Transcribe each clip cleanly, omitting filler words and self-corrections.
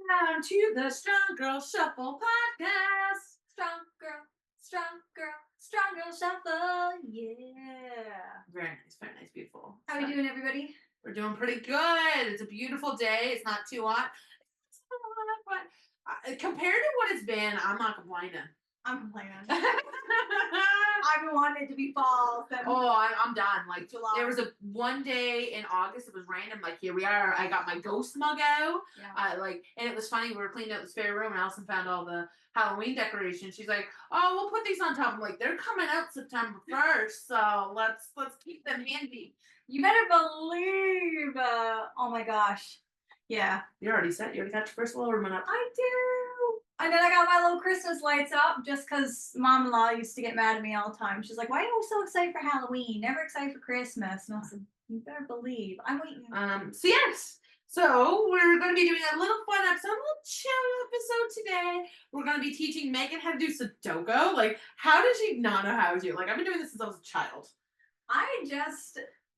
Welcome to the Strong Girl Shuffle podcast. Strong girl shuffle. Yeah. Very nice, beautiful. How are we doing, everybody? We're doing pretty good. It's a beautiful day. It's not too hot. It's not hot, but compared to what it's been, I'm not complaining. I'm complaining. I've been wanting it to be fall. I'm done. Like July. There was one day in August. It was random. Like here we are. I got my ghost mug out. Yeah. And it was funny. We were cleaning out the spare room, and Allison found all the Halloween decorations. She's like, "Oh, we'll put these on top." I'm like, "They're coming out September 1st, so let's keep them handy." You better believe. Oh my gosh. Yeah. You already got your first little ornament up. I do. And then I got my little Christmas lights up just because Mom-in-law used to get mad at me all the time. She's like, "Why are you so excited for Halloween? Never excited for Christmas." And I said, "You better believe. I'm waiting." So we're going to be doing a little fun episode, a little chill episode today. We're going to be teaching Megan how to do Sudoku. Like, how does she not know how to do it? Like, I've been doing this since I was a child.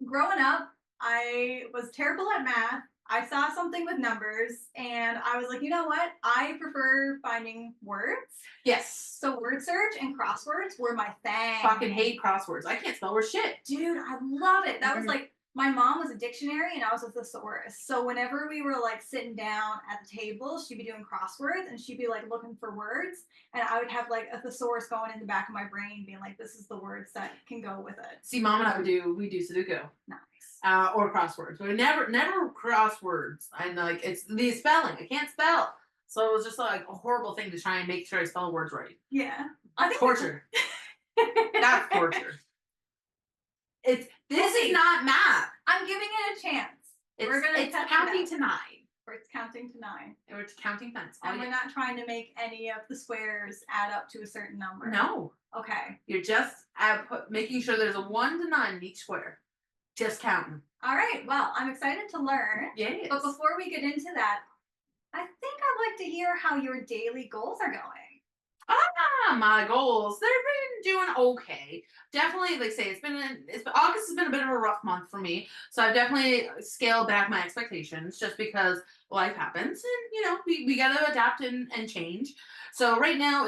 Growing up, I was terrible at math. I saw something with numbers, and I was like, you know what? I prefer finding words. Yes. So word search and crosswords were my thing. Fucking hate crosswords. I can't spell word shit. Dude, I love it. That was like, my mom was a dictionary and I was a thesaurus. So whenever we were like sitting down at the table, she'd be doing crosswords and she'd be like looking for words. And I would have like a thesaurus going in the back of my brain being like, this is the words that can go with it. See, Mom and I we do Sudoku. Nice. Or crosswords. We never crosswords. And like, it's the spelling. I can't spell. So it was just like a horrible thing to try and make sure I spell words right. Yeah. Torture. That's torture. This is not math. I'm giving it a chance. It's counting to 9. It's counting to 9. Or it's counting fence. And we're not trying to make any of the squares add up to a certain number. No. Okay. You're just making sure there's a 1 to 9 in each square. Just counting. All right. Well, I'm excited to learn. Yes. But before we get into that, I think I'd like to hear how your daily goals are going. My goals. They've been doing okay. Definitely, like say, August has been a bit of a rough month for me. So I've definitely scaled back my expectations just because life happens and we gotta adapt and change. So right now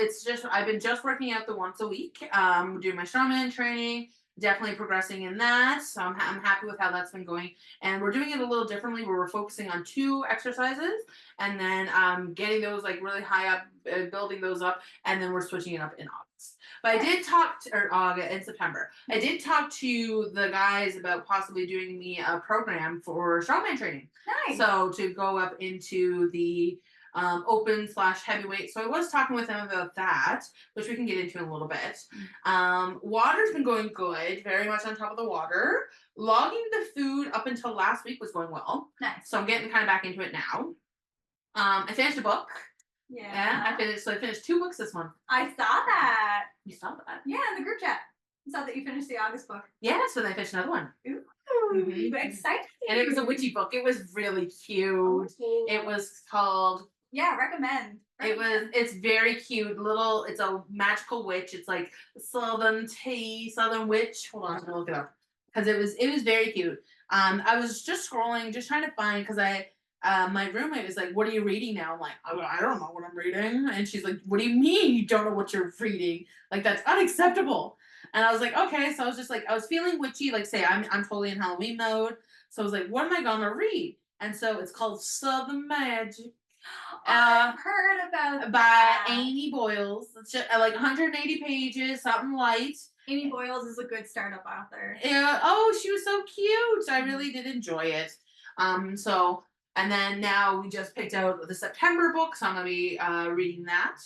I've been just working out the once a week, doing my strongman training, definitely progressing in that. So I'm happy with how that's been going. And we're doing it a little differently where we're focusing on 2 exercises and then getting those like really high up, building those up, and then we're switching it up in August. But I did talk in September. I did talk to the guys about possibly doing me a program for strongman training. Nice. So to go up into the open/heavyweight. So I was talking with them about that, which we can get into in a little bit. Water's been going good, very much on top of the water. Logging the food up until last week was going well. Nice. So I'm getting kind of back into it now. I finished a book. Yeah. I finished 2 books this month. I saw that. You saw that? Yeah, in the group chat. I saw that you finished the August book. Yeah, so then I finished another one. Ooh. Mm-hmm. Exciting. And it was a witchy book. It was really cute. Oh. It was called... Yeah, recommend. It's very cute. It's a magical witch. It's like Southern witch. Hold on, I'm gonna look it up. Because it was very cute. I was just scrolling, just trying to find, because my roommate was like, "What are you reading now?" I'm like, I don't know what I'm reading. And she's like, "What do you mean you don't know what you're reading? Like, that's unacceptable." And I was like, okay. So I was just like, I was feeling witchy, like say I'm totally in Halloween mode. So I was like, what am I gonna read? And so it's called Southern Magic. I've heard about by Amy Boyles. It's just, like 180 pages, something light. Amy Boyles is a good startup author. Yeah. Oh, she was so cute. I really did enjoy it. And then now we just picked out the September book, so I'm gonna be reading that.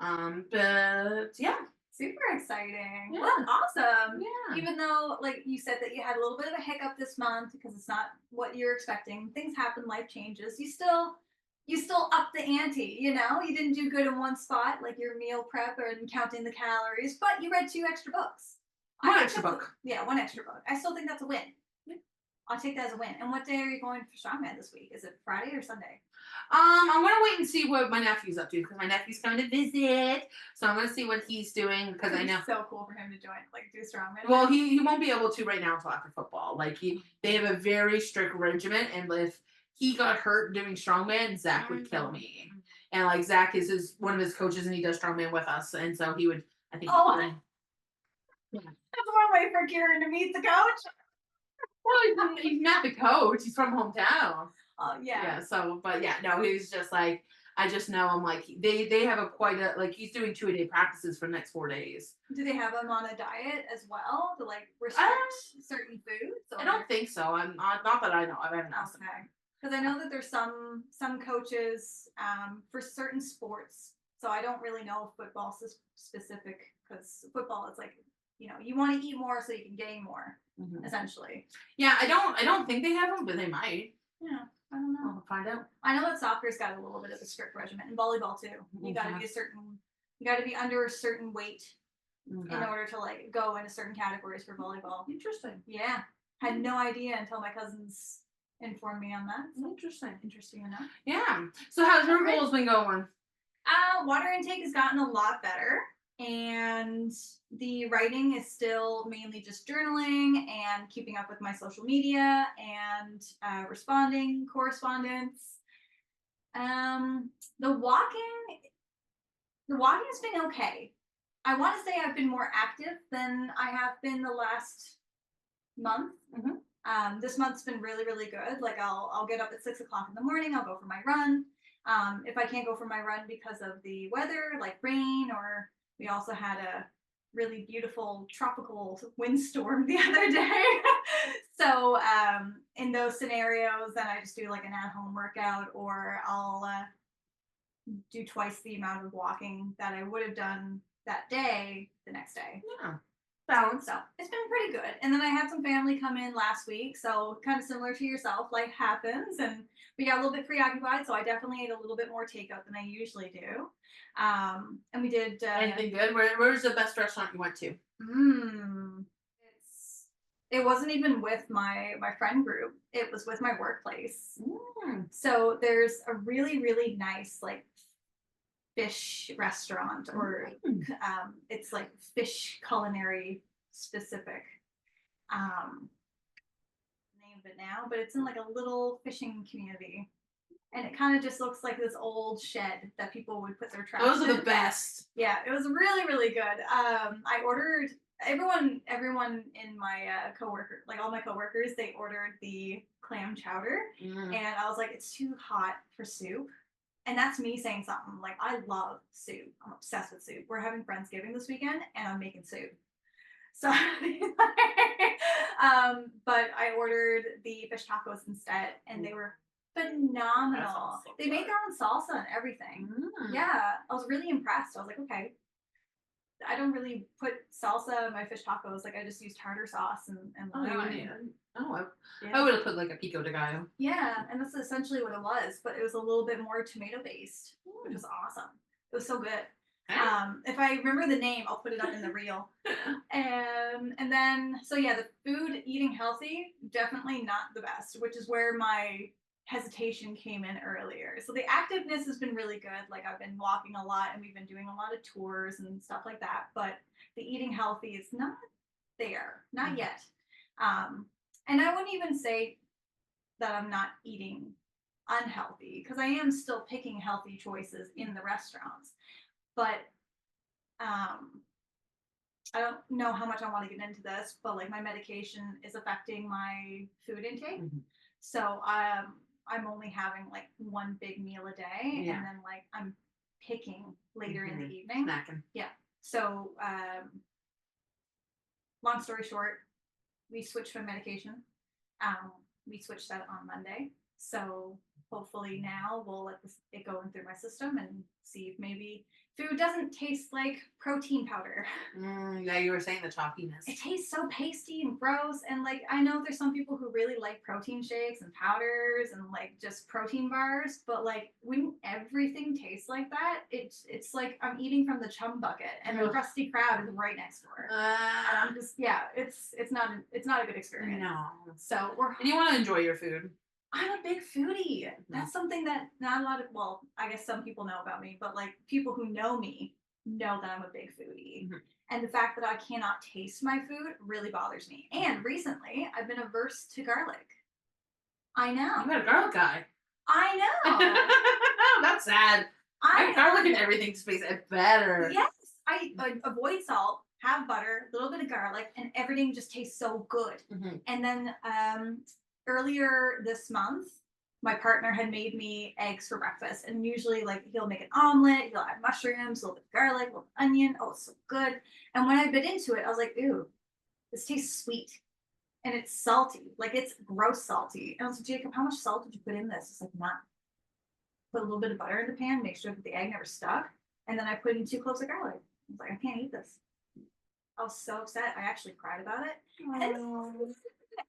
But yeah. Super exciting. Yeah. Well, awesome. Yeah. Even though, like you said, that you had a little bit of a hiccup this month because it's not what you're expecting. Things happen, life changes. You still up the ante, you didn't do good in one spot, like your meal prep and counting the calories, but you read 2 extra books. One extra book. One extra book. I still think that's a win. Yeah. I'll take that as a win. And what day are you going for Strongman this week? Is it Friday or Sunday? I'm gonna wait and see what my nephew's up to because my nephew's coming to visit. So I'm gonna see what he's doing because I know. It's so cool for him to join, like do Strongman. Well, he won't be able to right now until after football. Like they have a very strict regimen, and if he got hurt doing strongman, Zach would kill me. Mm. And like Zach is one of his coaches, and he does strongman with us, and so he would. I think. Oh, Yeah. that's one way for Kieran to meet the coach. Well, he's not the coach. He's from hometown. Oh yeah. Yeah. So, but yeah, no, he's just like I just know him. Like they have a quite a like he's doing 2-a-day practices for the next 4 days. Do they have him on a diet as well to like restrict certain foods? I don't think so. I'm not that I know. I haven't asked him. Okay. Because I know that there's some coaches for certain sports. So I don't really know if football is specific because football is like you want to eat more so you can gain more essentially. Yeah, I don't think they have them, but they might. Yeah, I don't know. I'll find out. I know that soccer's got a little bit of a strict regimen, and volleyball too. You got to be you got to be under a certain weight in order to like go into certain categories for volleyball. Interesting. Yeah, had no idea until my cousins informed me on that. So Interesting enough. Yeah. So how's your goals been going? Water intake has gotten a lot better, and the writing is still mainly just journaling and keeping up with my social media and responding correspondence. The walking has been okay. I want to say I've been more active than I have been the last month. This month's been really, really good. Like I'll get up at 6 o'clock in the morning. I'll go for my run. If I can't go for my run because of the weather, like rain, or we also had a really beautiful tropical windstorm the other day. So in those scenarios, then I just do like an at-home workout, or I'll do twice the amount of walking that I would have done that day the next day. Yeah. So it's been pretty good. And then I had some family come in last week, so kind of similar to yourself, life happens, and we got a little bit preoccupied. So I definitely ate a little bit more takeout than I usually do. And we did. Anything good? Where's the best restaurant you went to? It wasn't even with my friend group. It was with my workplace. So there's a really, really nice like fish restaurant, or it's like fish culinary specific name of it now, but it's in like a little fishing community, and it kind of just looks like this old shed that people would put their traps Those are in. the best. Yeah, it was really, really good. I ordered everyone in my coworker, like all my coworkers, they ordered the clam chowder, and I was like, it's too hot for soup. And that's me saying something. Like, I love soup. I'm obsessed with soup. We're having Friendsgiving this weekend, and I'm making soup. So, but I ordered the fish tacos instead, and they were phenomenal. They made their own salsa and everything. Yeah, I was really impressed. I was like, okay. I don't really put salsa in my fish tacos. Like, I just use tartar sauce and lime. I would have put like a pico de gallo. Yeah, and that's essentially what it was, but it was a little bit more tomato based, which was awesome. It was so good. If I remember the name, I'll put it up in the reel. And then, so yeah, the food, eating healthy, definitely not the best, which is where my hesitation came in earlier. So the activeness has been really good. Like I've been walking a lot, and we've been doing a lot of tours and stuff like that. But the eating healthy is not there, not yet. And I wouldn't even say that I'm not eating unhealthy, because I am still picking healthy choices in the restaurants. But I don't know how much I want to get into this, but like my medication is affecting my food intake. So I'm only having like one big meal a day, and then like I'm picking later in the evening. Snacking. Yeah. So long story short, we switched my medication. We switched that on Monday. So hopefully now we'll let it go in through my system and see if maybe food doesn't taste like protein powder. Yeah, you were saying the chalkiness. It tastes so pasty and gross. And like, I know there's some people who really like protein shakes and powders and like just protein bars, but like when everything tastes like that, it's like I'm eating from the chum bucket, and the Krusty Krab is right next door. And I'm just, it's not a good experience. No. So and you want to enjoy your food. I'm a big foodie. That's something that not a lot of, well, I guess some people know about me, but like people who know me know that I'm a big foodie. And the fact that I cannot taste my food really bothers me. And recently, I've been averse to garlic. I know. You got a garlic guy. I know. That's sad. I garlic in everything just makes it better. Yes, I avoid salt, have butter, a little bit of garlic, and everything just tastes so good. Mhm. And then earlier this month, my partner had made me eggs for breakfast, and usually like he'll make an omelet, he'll add mushrooms, a little bit of garlic, a little bit of onion. Oh, it's so good. And when I bit into it, I was like, ooh, this tastes sweet. And it's salty, like it's gross salty. And I was like, Jacob, how much salt did you put in this? It's like, none. Put a little bit of butter in the pan, make sure that the egg never stuck, and then I put in 2 cloves of garlic. I was like, I can't eat this. I was so upset. I actually cried about it. And an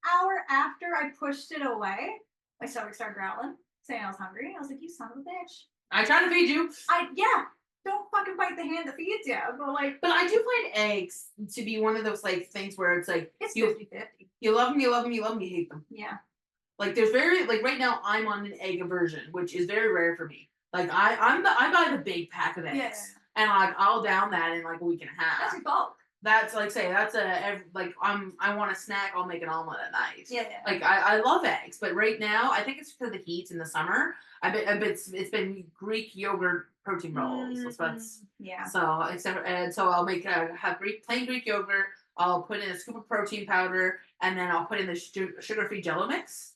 hour after I pushed it away, my stomach started growling, saying I was hungry. I was like, you son of a bitch. I try to feed you. Don't fucking bite the hand that feeds you. But like, But I do find eggs to be one of those like things where it's like it's you 50-50. you love them, you love them, you love them, you hate them. Yeah. Like there's very like right now I'm on an egg aversion, which is very rare for me. Like I buy the big pack of eggs, Yeah. and like I'll down that in like a week and a half. That's your fault. That's like say that's like I want a snack, I'll make an omelet at night. Yeah. Like I love eggs, but right now I think it's because of the heat in the summer. It's been Greek yogurt protein rolls. So that's yeah. So I'll make have plain Greek yogurt. I'll put in a scoop of protein powder, and then I'll put in the sugar-free Jello mix.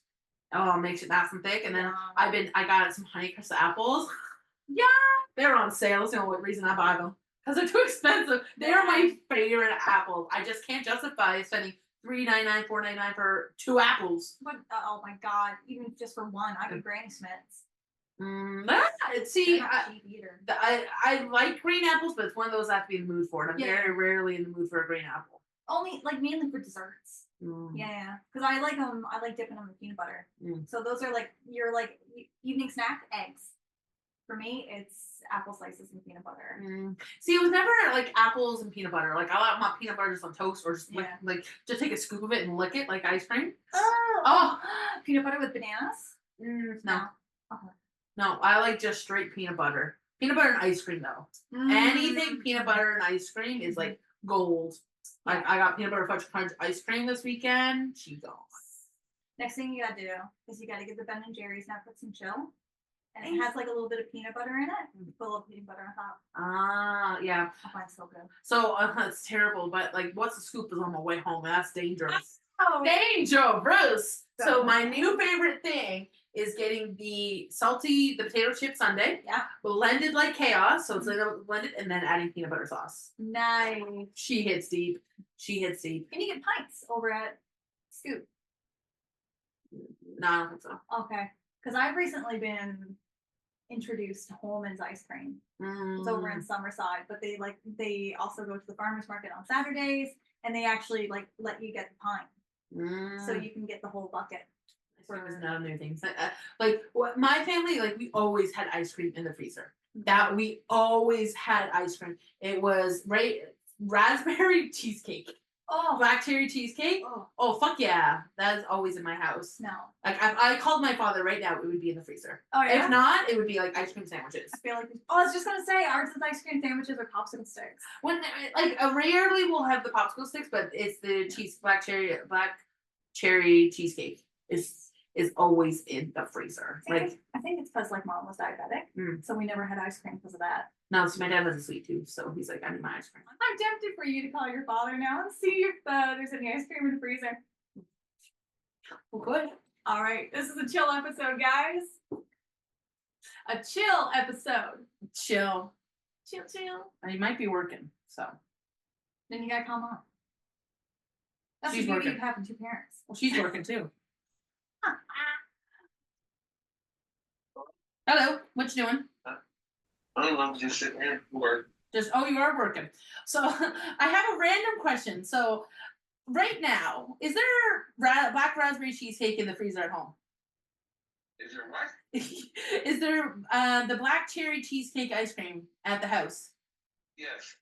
Makes it nice and thick, and then I got some Honeycrisp apples. Yeah, they're on sale. That's the only reason I buy them because they're too expensive. They're my favorite apples. I just can't justify spending $3.99, $4.99 for 2 apples. But oh my god, even just for one, I get Granny Smiths. See, cheap either. I like green apples, but it's one of those I have to be in the mood for, and I'm very rarely in the mood for a green apple. Only like mainly for desserts. Yeah, because I like them. I like dipping them in peanut butter. So those are like your like evening snack eggs. For me, it's apple slices and peanut butter. See, it was never like apples and peanut butter. Like I like my peanut butter just on toast, or just like just take a scoop of it and lick it like ice cream. Oh, peanut butter with bananas? No. Okay. No, I like just straight peanut butter. Peanut butter and ice cream though. Anything peanut butter and ice cream is like gold. Like I got peanut butter fudge crunch ice cream this weekend. She's gone. Next thing you gotta do is you gotta get the Ben and Jerry's now put some chill. And it has like a little bit of peanut butter in it. Put a little peanut butter on top. Yeah. I find it so good. So it's terrible, but like what's the scoop is on my way home, and that's dangerous. Oh. Dangerous. So my new favorite thing is getting the potato chip sundae. Yeah. Blended like chaos. So it's blended and then adding peanut butter sauce. Nice. She hits deep. And you get pints over at Scoop. No, I don't think so. Okay. Because I've recently been introduced to Holman's ice cream. It's over in Summerside, but they also go to the farmers market on Saturdays, and they actually like let you get the pint, so you can get the whole bucket. There's no new things. Like my family, like we always had ice cream in the freezer. That we always had ice cream. It was raspberry cheesecake. Oh, black cherry cheesecake. Oh, fuck yeah! That is always in my house. No, like I called my father right now. It would be in the freezer. Oh yeah. If not, it would be like ice cream sandwiches. I feel like. I was just gonna say ours is ice cream sandwiches or popsicle sticks. When rarely we'll have the popsicle sticks, but it's the black cherry cheesecake is always in the freezer. I think it's because like mom was diabetic, so we never had ice cream because of that. No, so my dad has a sweet tooth, so he's like, I need my ice cream. I'm tempted for you to call your father now and see if there's any ice cream in the freezer. Well, good. All right, this is a chill episode, guys. A chill episode. Chill. And he might be working, so. Then you gotta call mom. That's she's the beauty working. of having 2 parents. Well, she's working too. Hello, what you doing? I'm just sitting here working. You are working. So I have a random question. So right now, is there black raspberry cheesecake in the freezer at home? Is there what? Is there the black cherry cheesecake ice cream at the house? Yes.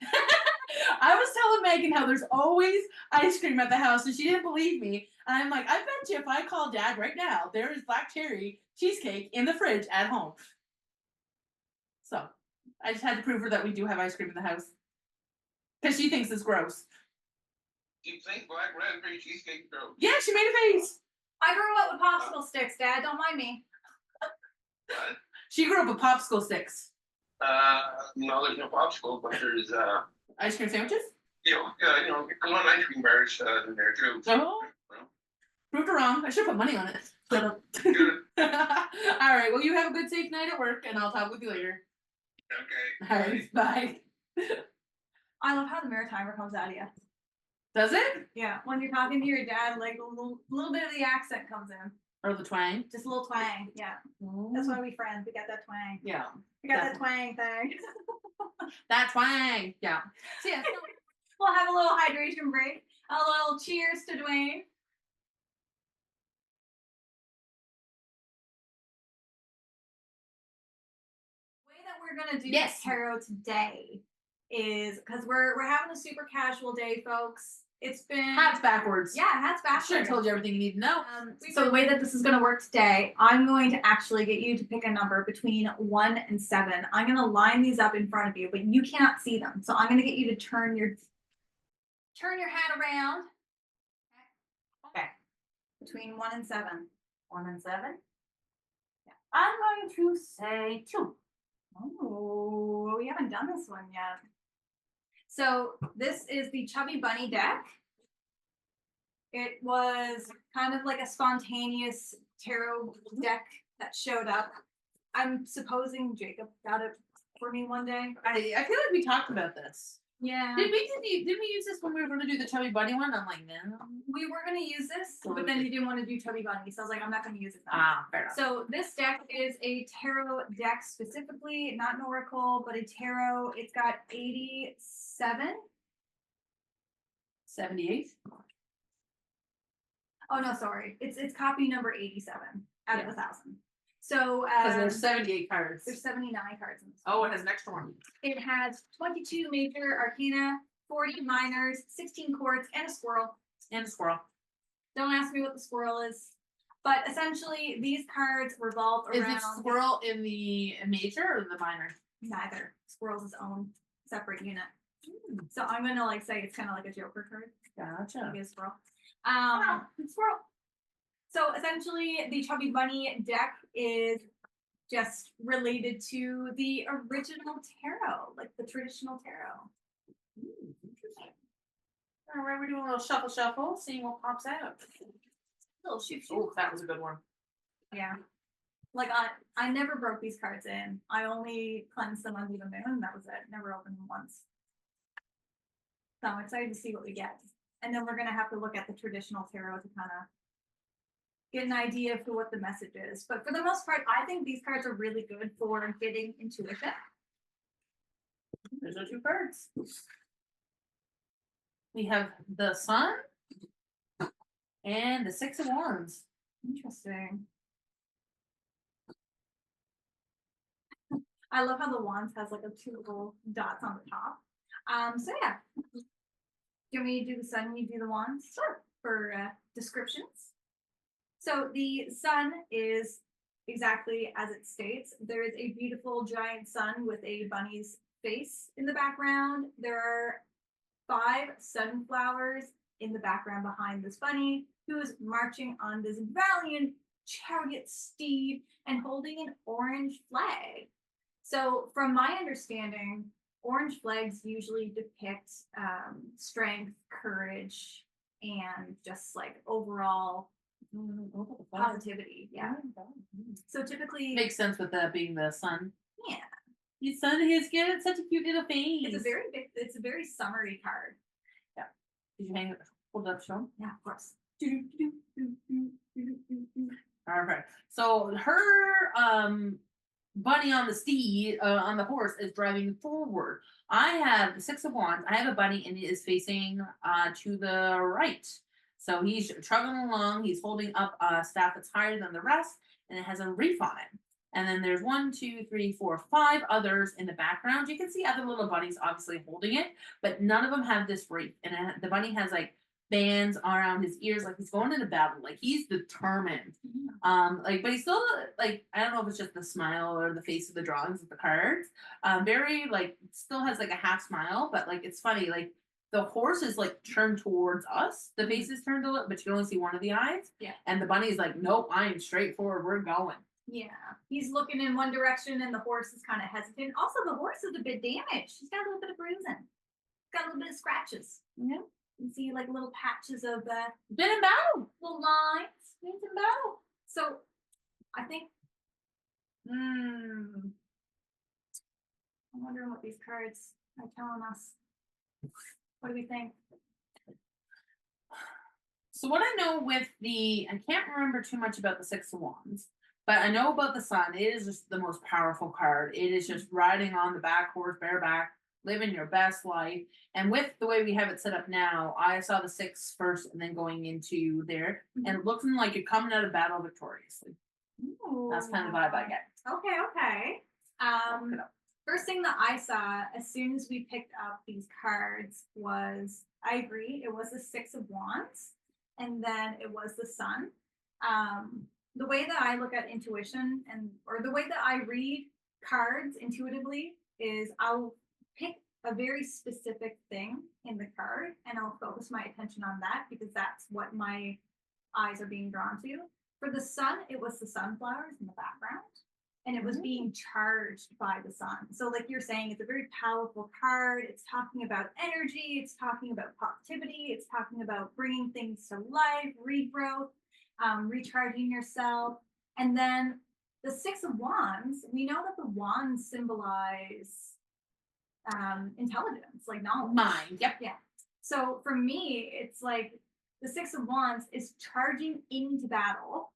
I was telling Megan how there's always ice cream at the house, and she didn't believe me. And I'm like, I bet you if I call Dad right now, there is black cherry cheesecake in the fridge at home. So I just had to prove her that we do have ice cream in the house. Because she thinks it's gross. You think black raspberry cheesecake gross? Yeah, she made a face. I grew up with popsicle sticks, Dad. Don't mind me. She grew up with popsicle sticks. No, there's no popsicle, but there's Ice cream sandwiches? come on, ice cream bars in there too. Oh. Well, Proved her wrong. I should put money on it. good. All right. Well, you have a good, safe night at work, and I'll talk with you later. Okay. All right. Bye. I love how the mirror timer comes out of you. Does it? Yeah, when you're talking to your dad, like a little bit of the accent comes in. Or the twang? Just a little twang. Yeah. That's why we friends. We got that twang. Yeah. We got that twang thing. That twang. Yeah. So yeah. We'll have a little hydration break. A little cheers to Dwayne. The way that we're gonna do Yes. tarot today is because we're having a super casual day, folks. It's been Hats backwards. Yeah, hats I should have backwards. told you everything you need to know. So the way that this is going to work today, I'm going to actually get you to pick a number between 1 and 7. I'm going to line these up in front of you, but you cannot see them. So I'm going to get you to turn your hat around. Okay. Between 1 and 7. 1 and 7. Yeah. I'm going to say 2. Oh, we haven't done this one yet. So this is the Chubby Bunny deck. It was kind of like a spontaneous tarot deck that showed up. I'm supposing Jacob got it for me one day. I feel like we talked about this. Yeah. Did we use this when we were going to do the Chubby Bunny one? I'm like, no. We were going to use this, but then you didn't want to do Chubby Bunny. So I was like, I'm not going to use it then. Fair enough. So this deck is a tarot deck specifically, not an oracle, but a tarot. It's got 87. 78. Oh no, sorry. It's copy number 87 out of 1,000. So Because there's 78 cards. there's 79 cards in this. Oh, it has an extra one. It has 22 major arcana, 40 minors, 16 courts, and a squirrel. And a squirrel. Don't ask me what the squirrel is. But essentially, these cards revolve around. Is the squirrel in the major or the minor? Neither. Squirrel's its own separate unit. So I'm gonna like say it's kind of like a Joker card. Gotcha. Maybe a squirrel. Squirrel. So essentially, the Chubby Bunny deck is just related to the original tarot, like the traditional tarot. Interesting. All right, we're doing a little shuffle, seeing what pops out. Little shoot. Oh, that was a good one. Yeah. Like I never broke these cards in. I only cleansed them under the moon, and that was it. Never opened them once. So I'm excited to see what we get. And then we're gonna have to look at the traditional tarot to kind of get an idea for what the message is. But for the most part, I think these cards are really good for getting intuition. There's our 2 cards. We have the Sun and the 6 of Wands. Interesting. I love how the wands has like a 2 little dots on the top. So yeah. Do you want me to do the sun? You do the wands? Sure. For descriptions. So the sun is exactly as it states. There is a beautiful giant sun with a bunny's face in the background. There are 5 sunflowers in the background behind this bunny who is marching on this valiant chariot steed and holding an orange flag. So from my understanding, orange flags usually depict strength, courage, and just like overall positivity. Yeah. So typically Makes sense with that being the sun. Yeah. The sun has got such a cute little face. It's a very summery card. Yeah. Did you hang it? Hold up, show. Yeah, of course. All right. So her bunny on the steed on the horse is driving forward. I have the 6 of Wands. I have a bunny and it is facing to the right. So he's trugging along. He's holding up a staff that's higher than the rest, and it has a reef on it. And then there's 1, 2, 3, 4, 5 others in the background. You can see other little bunnies obviously holding it, but none of them have this reef. And the bunny has like bands around his ears, like he's going into battle, like he's determined. But he's still like, I don't know if it's just the smile or the face of the drawings of the cards. Very like still has like a half smile, but like it's funny, like the horse is like turned towards us. The face is turned a little, but you can only see one of the eyes. Yeah. And the bunny is like, nope, I am straight forward. We're going. Yeah, he's looking in one direction, and the horse is kind of hesitant. Also, the horse is a bit damaged. She's got a little bit of bruising. Got a little bit of scratches. Yeah. You can see like little patches of Been in battle. little lines. Been in battle. So, I think. I'm wondering what these cards are telling us. What do we think? So what I know with I can't remember too much about the Six of Wands, but I know about the Sun. It is just the most powerful card. It is just riding on the back horse, bareback, living your best life. And with the way we have it set up now, I saw the six first and then going into there, and it looking like you're coming out of battle victoriously. Ooh. That's kind of the vibe I get. Okay. Look it up. First thing that I saw as soon as we picked up these cards was, I agree, it was the Six of Wands, and then it was the Sun. The way that I look at intuition or the way that I read cards intuitively is I'll pick a very specific thing in the card and I'll focus my attention on that because that's what my eyes are being drawn to. For the Sun, it was the sunflowers in the background. And it was being charged by the sun. So, like you're saying, it's a very powerful card. It's talking about energy. It's talking about positivity. It's talking about bringing things to life, regrowth, recharging yourself. And then the Six of Wands, we know that the wands symbolize intelligence, like knowledge. Mind. Yep. Yeah. So for me, it's like the Six of Wands is charging into battle.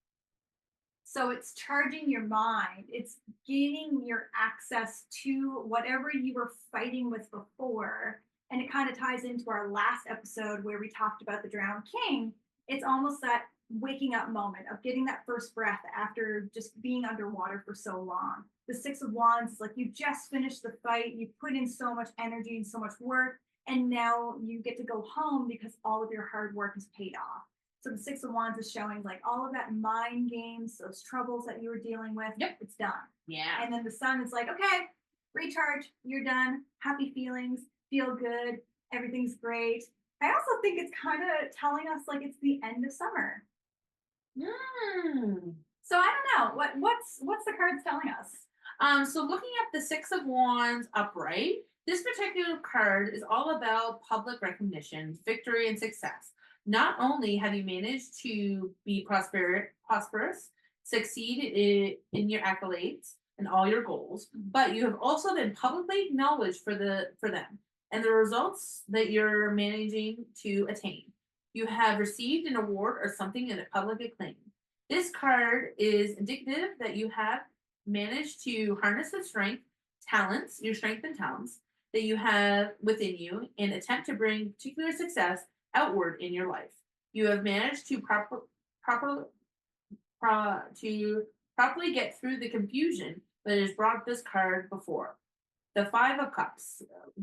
So it's charging your mind. It's gaining your access to whatever you were fighting with before. And it kind of ties into our last episode where we talked about the drowned king. It's almost that waking up moment of getting that first breath after just being underwater for so long. The Six of Wands is like you just finished the fight. You put in so much energy and so much work. And now you get to go home because all of your hard work is paid off. So the Six of Wands is showing like all of that mind games, those troubles that you were dealing with. Yep. It's done. Yeah. And then the Sun is like, okay, recharge, you're done, happy feelings, feel good, everything's great. I also think it's kind of telling us like it's the end of summer. So I don't know. What's the cards telling us? So looking at the Six of Wands upright, this particular card is all about public recognition, victory, and success. Not only have you managed to be prosperous, succeed in your accolades and all your goals, but you have also been publicly acknowledged for them and the results that you're managing to attain. You have received an award or something in a public acclaim. This card is indicative that you have managed to harness the your strength and talents that you have within you and attempt to bring particular success outward in your life. You have managed to properly get through the confusion that has brought this card before. The Five of Cups.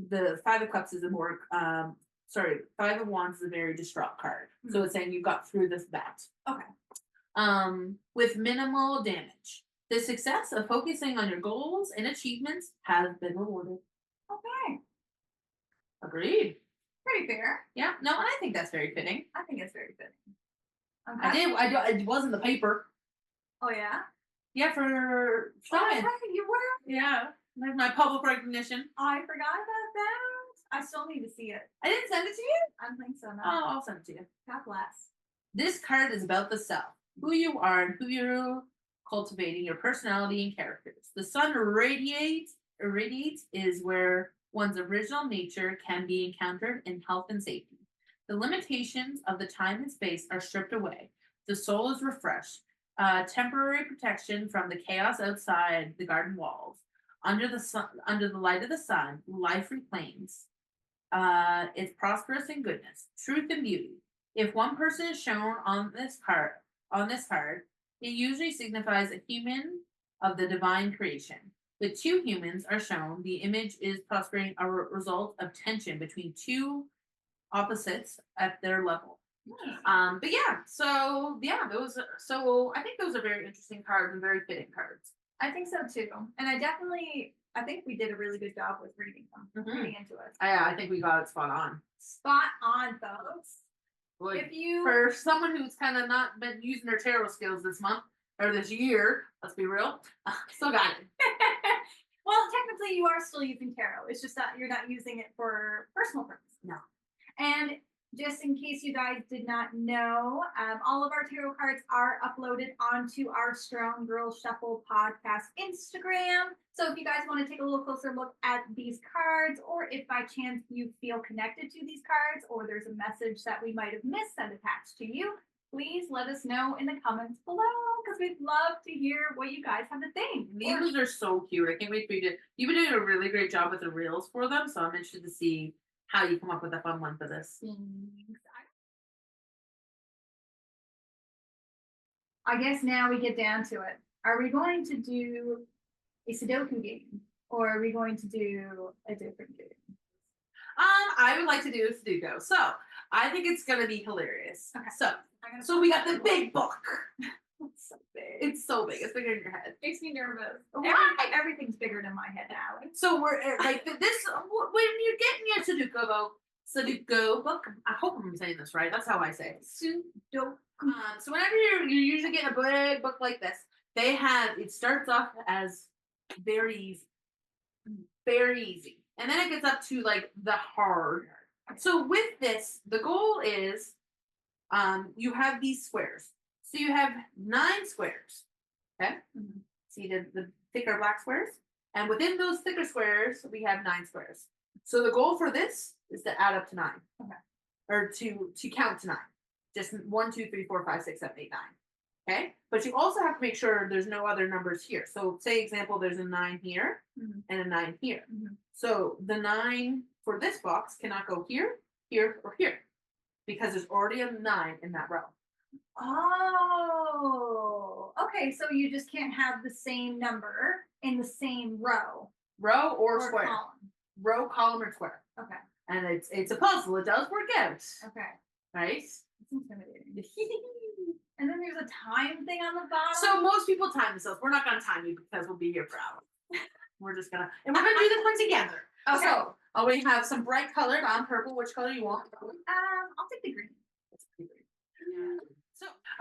The Five of Cups is a more Five of Wands is a very distraught card. Mm-hmm. So it's saying you got through that. Okay. With minimal damage. The success of focusing on your goals and achievements has been rewarded. Okay. Agreed. Pretty fair. Yeah, no, and I think that's very fitting. I think it's very fitting. It was in the paper. Oh yeah? Yeah, for Strongman. You were? Yeah, my public recognition. I forgot about that. I still need to see it. I didn't send it to you? I don't think so, no. Oh, I'll send it to you. God bless. This card is about the self, who you are and who you're cultivating, your personality and characters. The sun irradiates is where one's original nature can be encountered in health and safety. The limitations of the time and space are stripped away. The soul is refreshed. Temporary protection from the chaos outside the garden walls. Under the light of the sun, life reclaims. It's prosperous in goodness, truth and beauty. If one person is shown on this card, it usually signifies a human of the divine creation. With two humans are shown, the image is prospering a result of tension between two opposites at their level. But yeah, so I think those are very interesting cards and very fitting cards. I think so too. And I definitely I think we did a really good job with reading them, Mhm. reading into it. I think we got it spot on. Spot on, folks. Boy, If you for someone who's kind of not been using their tarot skills this month or this year, let's be real, still got it. well, technically you are still using tarot. It's just that you're not using it for personal purposes. No. And just in case you guys did not know, all of our tarot cards are uploaded onto our Strong Girl Shuffle podcast Instagram. So if you guys want to take a little closer look at these cards, or if by chance you feel connected to these cards, or there's a message that we might have missed that attached to you, please let us know in the comments below, because we'd love to hear what you guys have to think. These are so cute. I can't wait for you to. You've been doing a really great job with the reels for them, so I'm interested to see how you come up with a fun one for this. I guess now we get down to it. Are we going to do a Sudoku game, or are we going to do a different game? I would like to do a Sudoku. So I think it's gonna be hilarious. Okay. So we got the big book. It's so big. It's so big. It's bigger than your head. Makes me nervous. Why? Everything's bigger than my head now. So we're like this. When you're getting your Sudoku book. I hope I'm saying this right. That's how I say it. Sudoku. So whenever you're usually getting a big book like this, it starts off as very easy, and then it gets up to like the hard. So with this, the goal is, you have these squares. So you have 9 squares. Okay. Mhm. See the thicker black squares, and within those thicker squares, we have 9 squares. So the goal for this is to add up to 9. Okay. Or to count to 9. Just 1, 2, 3, 4, 5, 6, 7, 8, 9. Okay. But you also have to make sure there's no other numbers here. So say example, there's a 9 here Mhm. and a 9 here. Mhm. So the 9 for this box cannot go here, here, or here, because there's already a 9 in that row. Oh, okay. So you just can't have the same number in the same row Row or or square. column. Row, column, or square. Okay. And it's a puzzle. It does work out. Okay. Right? It's intimidating. And then there's a time thing on the bottom. So most people time themselves. We're not gonna time you because we'll be here for hours. We're just gonna do this one together. Okay. So we have some bright colored on purple. Which color you want? I'll take the green.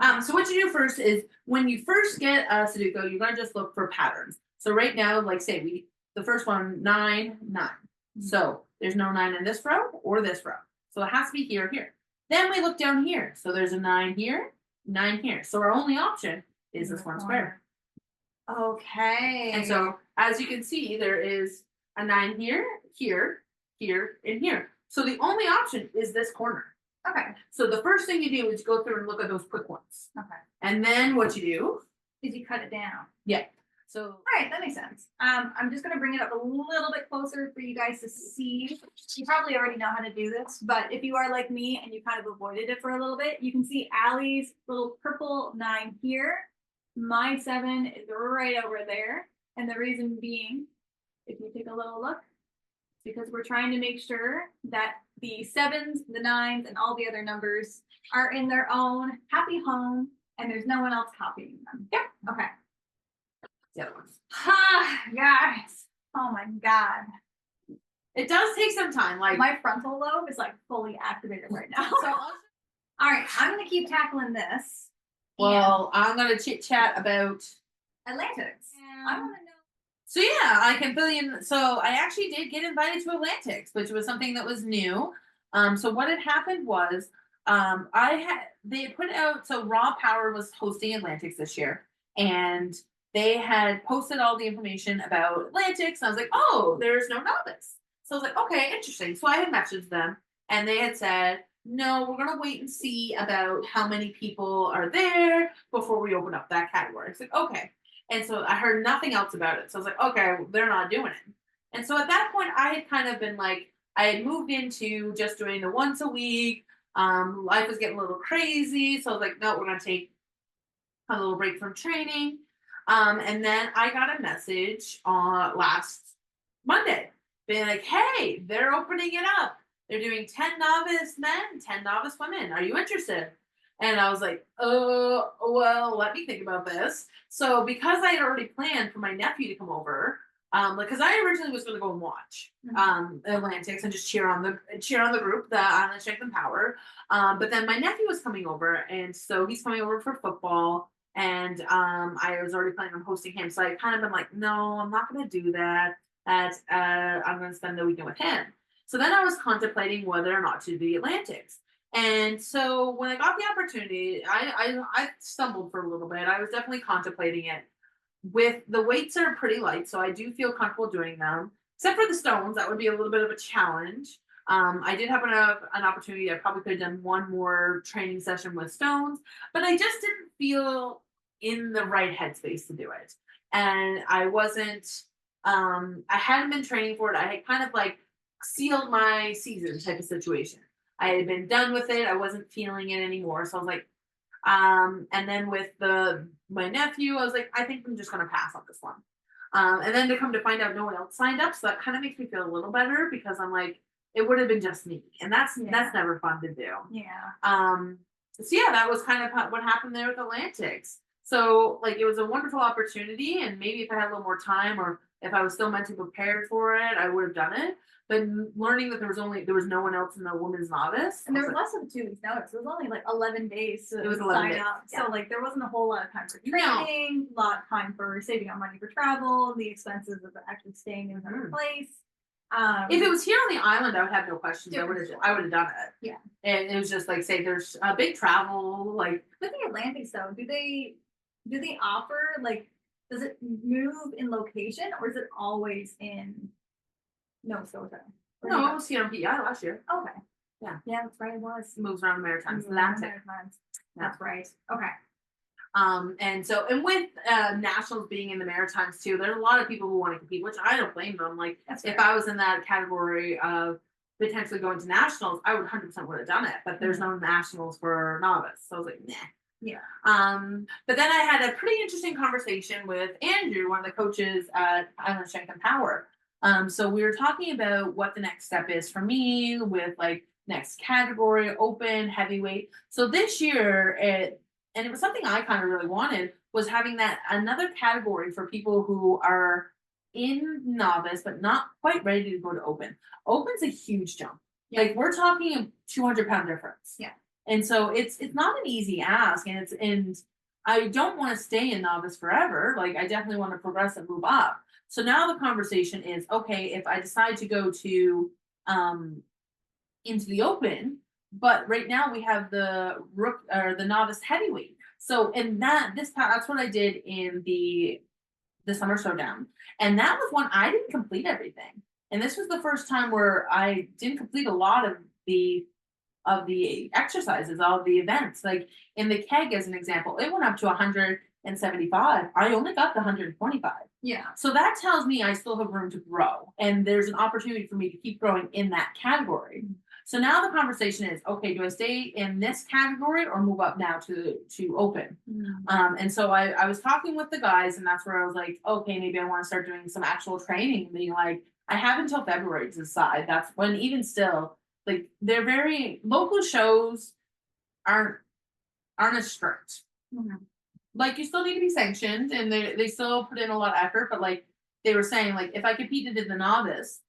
So what you do first is when you first get a Sudoku, you're gonna just look for patterns. So right now, like say the first one 9 9. Mm-hmm. So there's no 9 in this row or this row. So it has to be here here. Then we look down here. So there's a 9 here, 9 here. So our only option is this one square. Okay. And so as you can see, there is a 9 here, here, here, and here. So the only option is this corner. Okay. So the first thing you do is go through and look at those quick ones. Okay. And then what you do? Did you cut it down? Yeah. So All right, that makes sense. I'm just gonna bring it up a little bit closer for you guys to see. You probably already know how to do this, but if you are like me and you kind of avoided it for a little bit, you can see Allie's little purple 9 here. My 7 is right over there. And the reason being, if you take a little look, because we're trying to make sure that the 7s, the 9s, and all the other numbers are in their own happy home, and there's no one else copying them. Yeah. Okay. the other ones. Ha, guys. Oh my God. It does take some time. Like My frontal lobe is like fully activated right now. So, all right, I'm gonna keep tackling this. well, I'm gonna chit chat about. Atlantics. I want to know. So yeah, I can fill you in. So I actually did get invited to Atlantics, which was something that was new. So what had happened was, they had put out. So Raw Power was hosting Atlantics this year, and they had posted all the information about Atlantics. And I was like, oh, there's no novice. So I was like, okay, interesting. So I had messaged them, and they had said, no, we're gonna wait and see about how many people are there before we open up that category. It's like, okay. And so I heard nothing else about it. So I was like, okay, well, they're not doing it. And so at that point, I had kind of been like, I had moved into just doing the once a week. Life was getting a little crazy. So I was like, no, we're going to take a little break from training. And then I got a message last Monday being like, hey, they're opening it up. They're doing 10 novice men, 10 novice women. Are you interested? And I was like, well, let me think about this. So because I had already planned for my nephew to come over, Because I originally was going to go and watch Atlantics and just cheer on the group, the Island Strength and Power. But then my nephew was coming over, and so he's coming over for football. And I was already planning on hosting him, so I kind of been like, no, I'm not going to do that. I'm going to spend the weekend with him. So then I was contemplating whether or not to do the Atlantics. And so when I got the opportunity, I stumbled for a little bit. I was definitely contemplating it. With the weights are pretty light, so I do feel comfortable doing them. Except for the stones, that would be a little bit of a challenge. I did have an opportunity. I probably could have done one more training session with stones, but I just didn't feel in the right headspace to do it. And I wasn't. I hadn't been training for it. I had kind of like sealed my season type of situation. I had been done with it. I wasn't feeling it anymore. So I was like, and then with my nephew, I was like, I think I'm just gonna pass on this one. And then to come to find out no one else signed up, so that kind of makes me feel a little better because I'm like, it would have been just me, and that's never fun to do. Yeah. So yeah, that was kind of what happened there with Atlantics. So like it was a wonderful opportunity, and maybe if I had a little more time or if I was still mentally prepared for it, I would have done it. But learning that there was no one else in the women's novice, And there was less than 2 weeks notice. It was only like 11 days to It was 11 sign days, up. yeah. So like there wasn't a whole lot of time for No. training, a lot of time for saving up money for travel, the expenses of actually staying in another place. If it was here on the island, I would have no questions. I would have done it. Yeah. And it was just like say there's a big travel like With the Atlantics though, do they offer like does it move in location or is it always in Nova Scotia? Or no, do it was here on PEI last year. you- Okay. Yeah. Yeah, that's right. It was. It moves around the Maritimes, Moving around Atlantic. the Maritimes. That's right. Okay. And with nationals being in the Maritimes too, there's a lot of people who want to compete, which I don't blame them. Like That's if right. I was in that category of potentially going to nationals, I would 100% would have done it. But there's no nationals for novice, so I was like, nah. Yeah. But then I had a pretty interesting conversation with Andrew, one of the coaches at Island Strength and Power. So we were talking about what the next step is for me with like next category, open, heavyweight. So this year, it was something I kind of really wanted was having that another category for people who are in novice but not quite ready to go to open. Open's a huge jump. Yeah. Like we're talking a 200-pound difference. Yeah. And so it's not an easy ask, and I don't want to stay in novice forever. Like I definitely want to progress and move up. So now the conversation is okay, if I decide to go to into the open, but right now we have the novice heavyweight. So in that's what I did in the summer showdown. And that was when I didn't complete everything. And this was the first time where I didn't complete a lot of the exercises, all of the events. Like in the keg, as an example, it went up to 175. I only got the 125. Yeah. So that tells me I still have room to grow, and there's an opportunity for me to keep growing in that category. So now the conversation is, okay, do I stay in this category or move up now to open? And so I was talking with the guys, and that's where I was like, okay, maybe I want to start doing some actual training and being like, I have until February to decide. That's when even still, like they're very local shows aren't as strict. Like you still need to be sanctioned and they still put in a lot of effort, but like they were saying, like if I competed in the novice,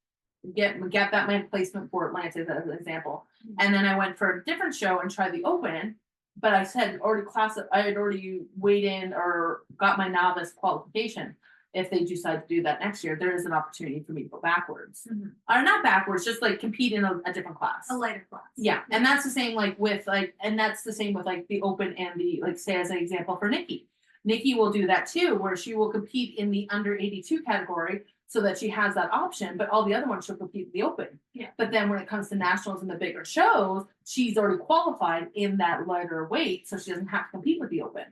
get that my placement for Atlantis as an example. And then I went for a different show and tried the open, but I said I had already weighed in or got my novice qualification. If they decide to do that next year, there is an opportunity for me to go backwards. Or not backwards, just like compete in a different class. A lighter class. Yeah. And that's the same with the open and the, like say as an example for Nikki. Nikki will do that too, where she will compete in the under 82 category so that she has that option, but all the other ones she'll compete in the open. Yeah. But then when it comes to nationals and the bigger shows, she's already qualified in that lighter weight, so she doesn't have to compete with the open.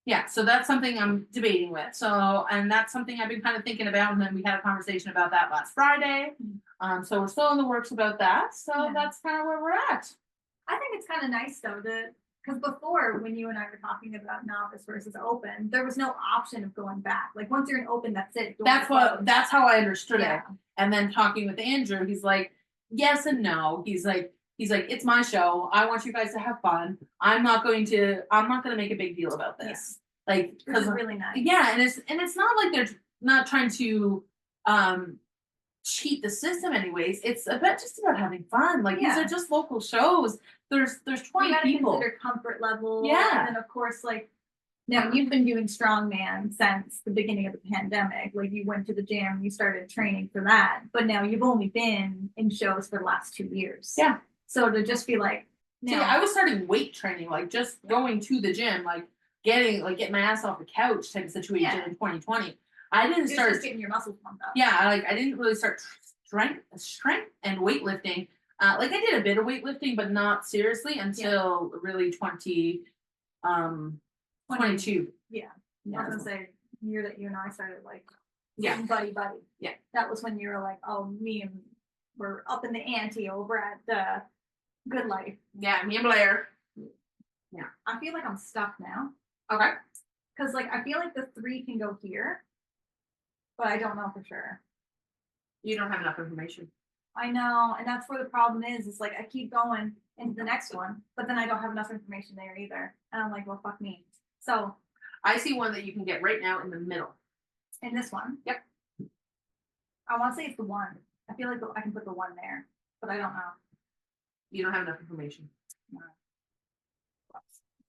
Yeah, so that's something I'm debating with. So, and that's something I've been kind of thinking about, and then we had a conversation about that last Friday. So we're still in the works about that. So that's kind of where we're at. I think it's kind of nice though because before when you and I were talking about novice versus open, there was no option of going back. Like once you're in open, that's it. That's how I understood Yeah. it. And then talking with Andrew, he's like, yes and no. He's like, it's my show. I want you guys to have fun. I'm not going to make a big deal about this. Like, Which is really nice. Yeah, and it's not like not trying to cheat the system anyways. It's just about having fun. Like these Yeah. are just local shows. There's You 20 gotta people. consider comfort level. Yeah. And then of course, like, now you've been doing strongman since the beginning of the pandemic. Like you went to the gym, you started training for that, but now you've only been in shows for the last 2 years. Yeah. So to just be like, See, I was starting weight training, like just going to the gym, like getting my ass off the couch type of situation Yeah. in 2020. I didn't you're start just getting your muscles pumped up. Yeah, I didn't really start strength and weightlifting. Like I did a bit of weightlifting, but not seriously until really 22. Yeah. Yeah. I was gonna say year that you and I started like Yeah. getting buddy. Yeah. That was when you were like, oh, me and we're up in the ante over at the Good Life. Yeah, me and Blair. I feel like I'm stuck now. Okay. Because like I feel like the 3 can go here, but I don't know for sure. You don't have enough information. I know, and that's where the problem is. It's like I keep going into the next one, but then I don't have enough information there either. And I'm like, well, fuck me. So I see one that you can get right now in the middle. in this one, Yep. I want to say it's the 1. I feel like I can put the 1 there, but I don't know. You don't have enough information.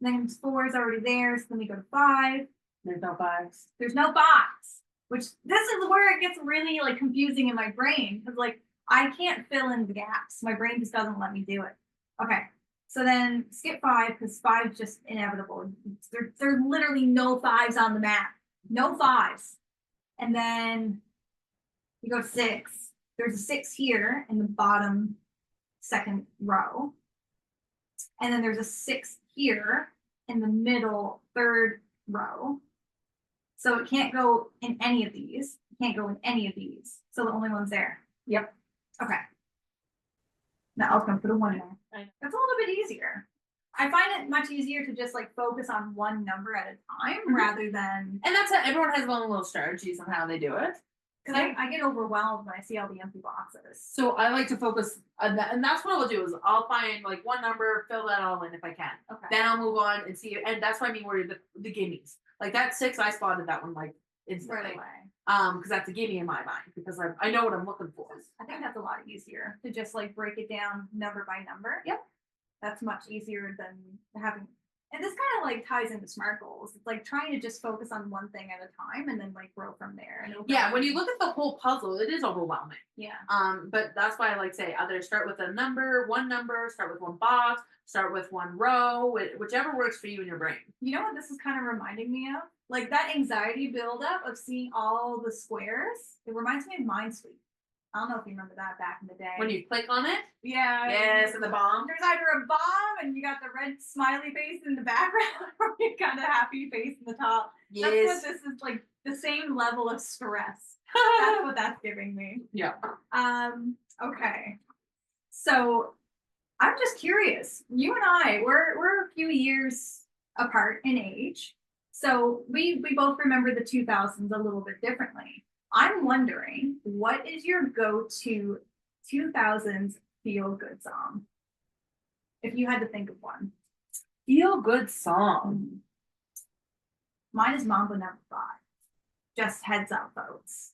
Then 4 is already there, so then we go to 5. There's no fives. There's no 5, which this is where it gets really like confusing in my brain because like I can't fill in the gaps. My brain just doesn't let me do it. Okay, so then skip 5 because 5 is just inevitable. There's literally no 5s on the map, no 5s. And then you go to 6. There's a 6 here in the bottom 2nd row, and then there's a 6 here in the middle 3rd row. So it can't go in any of these. It can't go in any of these. So the only one's there. Yep. Okay. Now I was gonna put a 1 there. I know. That's a little bit easier. I find it much easier to just like focus on one number at a time rather than And that's how everyone has their own little strategies on how they do it. because I get overwhelmed when I see all the empty boxes. So I like to focus on that, and that's what I'll do is I'll find like one number, fill that all in if I can. Okay. Then I'll move on and see, and that's what I mean where the gimmies. Like that 6, I spotted that one like instantly. Right away. Because that's a gimme in my mind because I know what I'm looking for. I think that's a lot easier to just like break it down number by number. Yep. That's much easier than having, and this kind of like ties into SMART goals. It's like trying to just focus on one thing at a time and then like grow from there. And Yeah, when you look at the whole puzzle, it is overwhelming. yeah, But that's why I like to say either start with one number, start with one box, start with one row, whichever works for you in your brain. you know what this is kind of reminding me of? Like that anxiety buildup of seeing all the squares. It reminds me of Minesweep. I don't know if you remember that back in the day. When you click on it, yeah, yes, and the bomb. there's either a bomb and you got the red smiley face in the background, or you got a happy face in the top. That's Yes. what this is like. The same level of stress. That's what that's giving me. Yeah. Okay. So I'm just curious. You and I, we're a few years apart in age. So we both remember the 2000s a little bit differently. I'm wondering, what is your go-to 2000s feel-good song? If you had to think of one. Feel good song. Mine is Mambo Number 5. Just heads up, folks.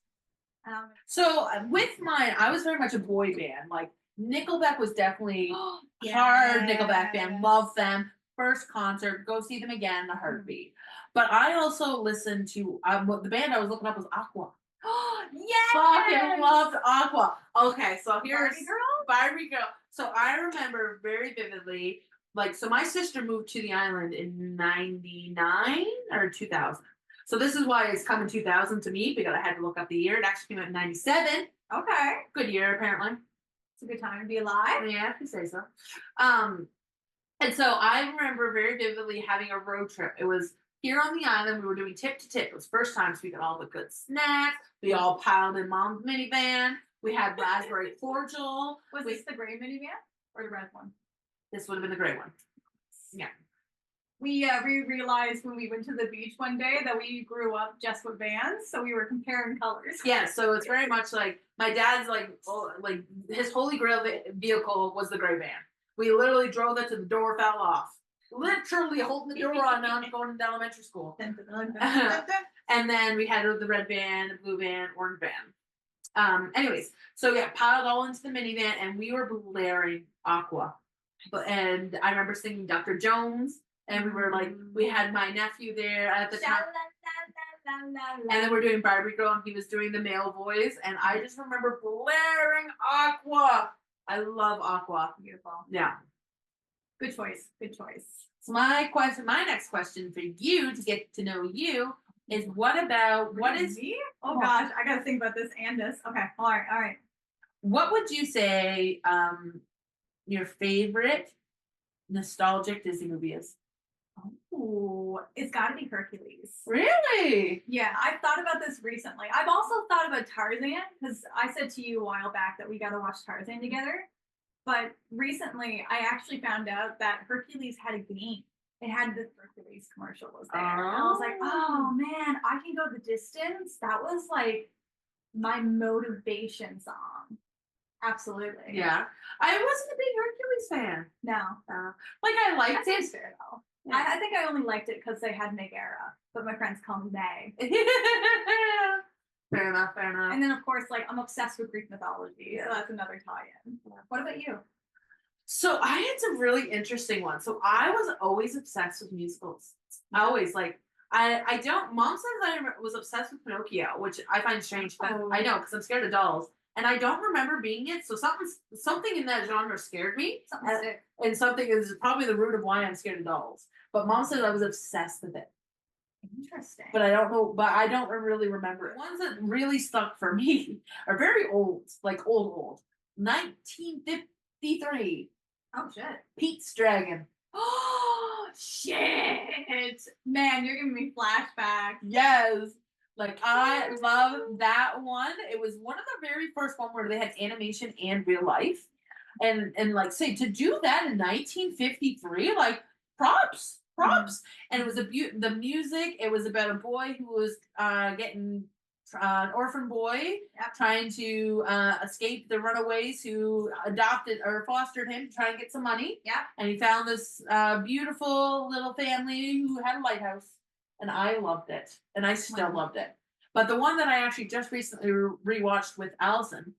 So with mine, I was very much a boy band. Like Nickelback was definitely hard Nickelback band. Love them. First concert, go see them again in a heartbeat. But I also listened to the band I was looking up was Aqua. Yes! Fucking loved Aqua. Okay, so here's Barbie Girl? Barbie Girl. So I remember very vividly, like, so my sister moved to the island in 99 or 2000. So this is why it's come in 2000 to me, because I had to look up the year. It actually came out in 97. Okay. Good year, apparently. It's a good time to be alive. Yeah, if you say so. And so I remember very vividly having a road trip. It was here on the island. We were doing tip to tip. It was first time, so we got all the good snacks. We all piled in Mom's minivan. We had raspberry cordial. Was this the gray minivan or the red one? This would have been the gray one. Yeah. We realized when we went to the beach one day that we grew up just with vans, so we were comparing colors. Yeah, so it's very much like my dad's like his holy grail vehicle was the gray van. We literally drove it to the door fell off. Literally holding the door on going into elementary school. And then we had the red van, the blue van, orange van. Anyways, so yeah, piled all into the minivan, and we were blaring Aqua. And I remember singing Dr. Jones, and we were like, we had my nephew there at the time. And then we're doing Barbie Girl, and he was doing the male voice, and I just remember blaring Aqua. I love Aqua. Beautiful. Yeah. Good choice. Good choice. So my next question for you to get to know you is what is me? Oh gosh, I gotta think about this and this. Okay, all right. What would you say your favorite nostalgic Disney movie is? Ooh, it's gotta be Hercules. Really? Yeah, I've thought about this recently. I've also thought about Tarzan because I said to you a while back that we gotta watch Tarzan together. But recently, I actually found out that Hercules had a game. It had the Hercules commercial was there. And I was like, oh man, I can go the distance. That was like my motivation song. Absolutely. Yeah. I wasn't a big Hercules fan. No. Like I liked That's it. fair though. Yeah. I think I only liked it because they had Megara, but my friends call me Meg. Fair enough. And then of course, like I'm obsessed with Greek mythology, so that's another tie-in. What about you? So I had some really interesting ones. So I was always obsessed with musicals. I always like I don't. Mom says I was obsessed with Pinocchio, which I find strange. But I know because I'm scared of dolls, and I don't remember being it. So something in that genre scared me, and something is probably the root of why I'm scared of dolls. But Mom says I was obsessed with it. Interesting. But I don't know. But I don't really remember it. Ones that really stuck for me are very old, like old. 1953. Oh shit. Pete's Dragon. Oh shit. Man, you're giving me flashbacks. Yes. Like I love that one. It was one of the very first one where they had animation and real life. And like say to do that in 1953, like props. And it was the music, it was about a boy who was getting an orphan boy trying to escape the runaways who adopted or fostered him to try and get some money. Yeah. And he found this beautiful little family who had a lighthouse. And I loved it. And I still loved it. But the one that I actually just recently rewatched with Allison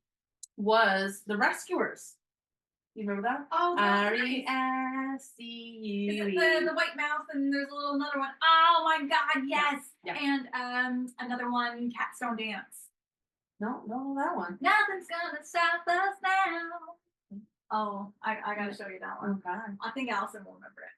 was The Rescuers. You remember that? Oh, R-E-S-C-U-E. the white mouth, and there's another one. Oh my god, yes. Yeah. And another one, Cats Don't Dance. No, that one. Nothing's gonna stop us now. Oh, I gotta show you that one. Okay. I think Allison will remember it.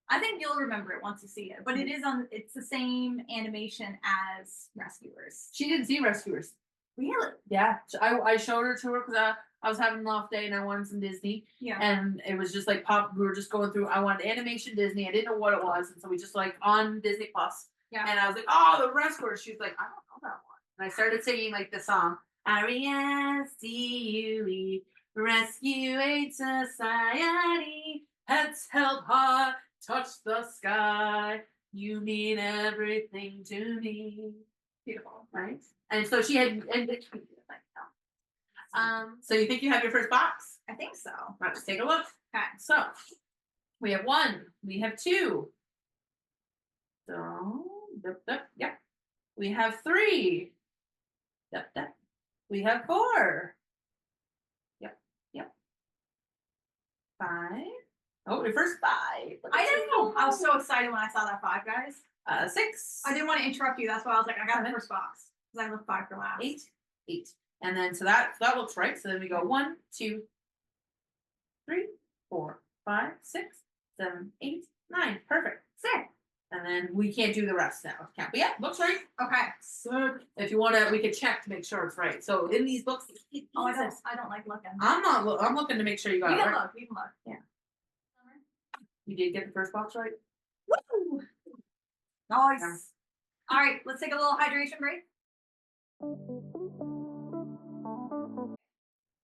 I think you'll remember it once you see it. But it's the same animation as Rescuers. She didn't see Rescuers. Really? Yeah. So I showed her to her because I was having an off day and I wanted some Disney. Yeah. And it was just like we were just going through, I wanted animation Disney. I didn't know what it was. And so we just like on Disney Plus. Yeah. And I was like, oh, The Rescuers. She was like, I don't know that one. And I started singing like the song. R-E-S-C-U-E, Rescue Aid Society, Pets Help Heart, Touch the Sky, you mean everything to me. Beautiful. Right? And so she had, so you think you have your first box? I think so. Let's take a look. Okay. So we have 1, we have 2. So, yep. We have 3. Yep. We have 4. Yep. 5. Oh, your first 5. I didn't know. I was so excited when I saw that 5, guys. 6. I didn't want to interrupt you. That's why I was like, I got the first box. Because I left 5 for last. 8. And then so that looks right. So then we go 1, 2, 3, 4, 5, 6, 7, 8, 9. Perfect. 6. And then we can't do the rest now. Can't. But yeah, looks right. Okay. So if you want to, we could check to make sure it's right. So in these books, Oh, I don't like looking. I'm looking to make sure you got it right. You can look. Yeah. You did get the first box right. Woo! Nice. Yeah. All right, let's take a little hydration break.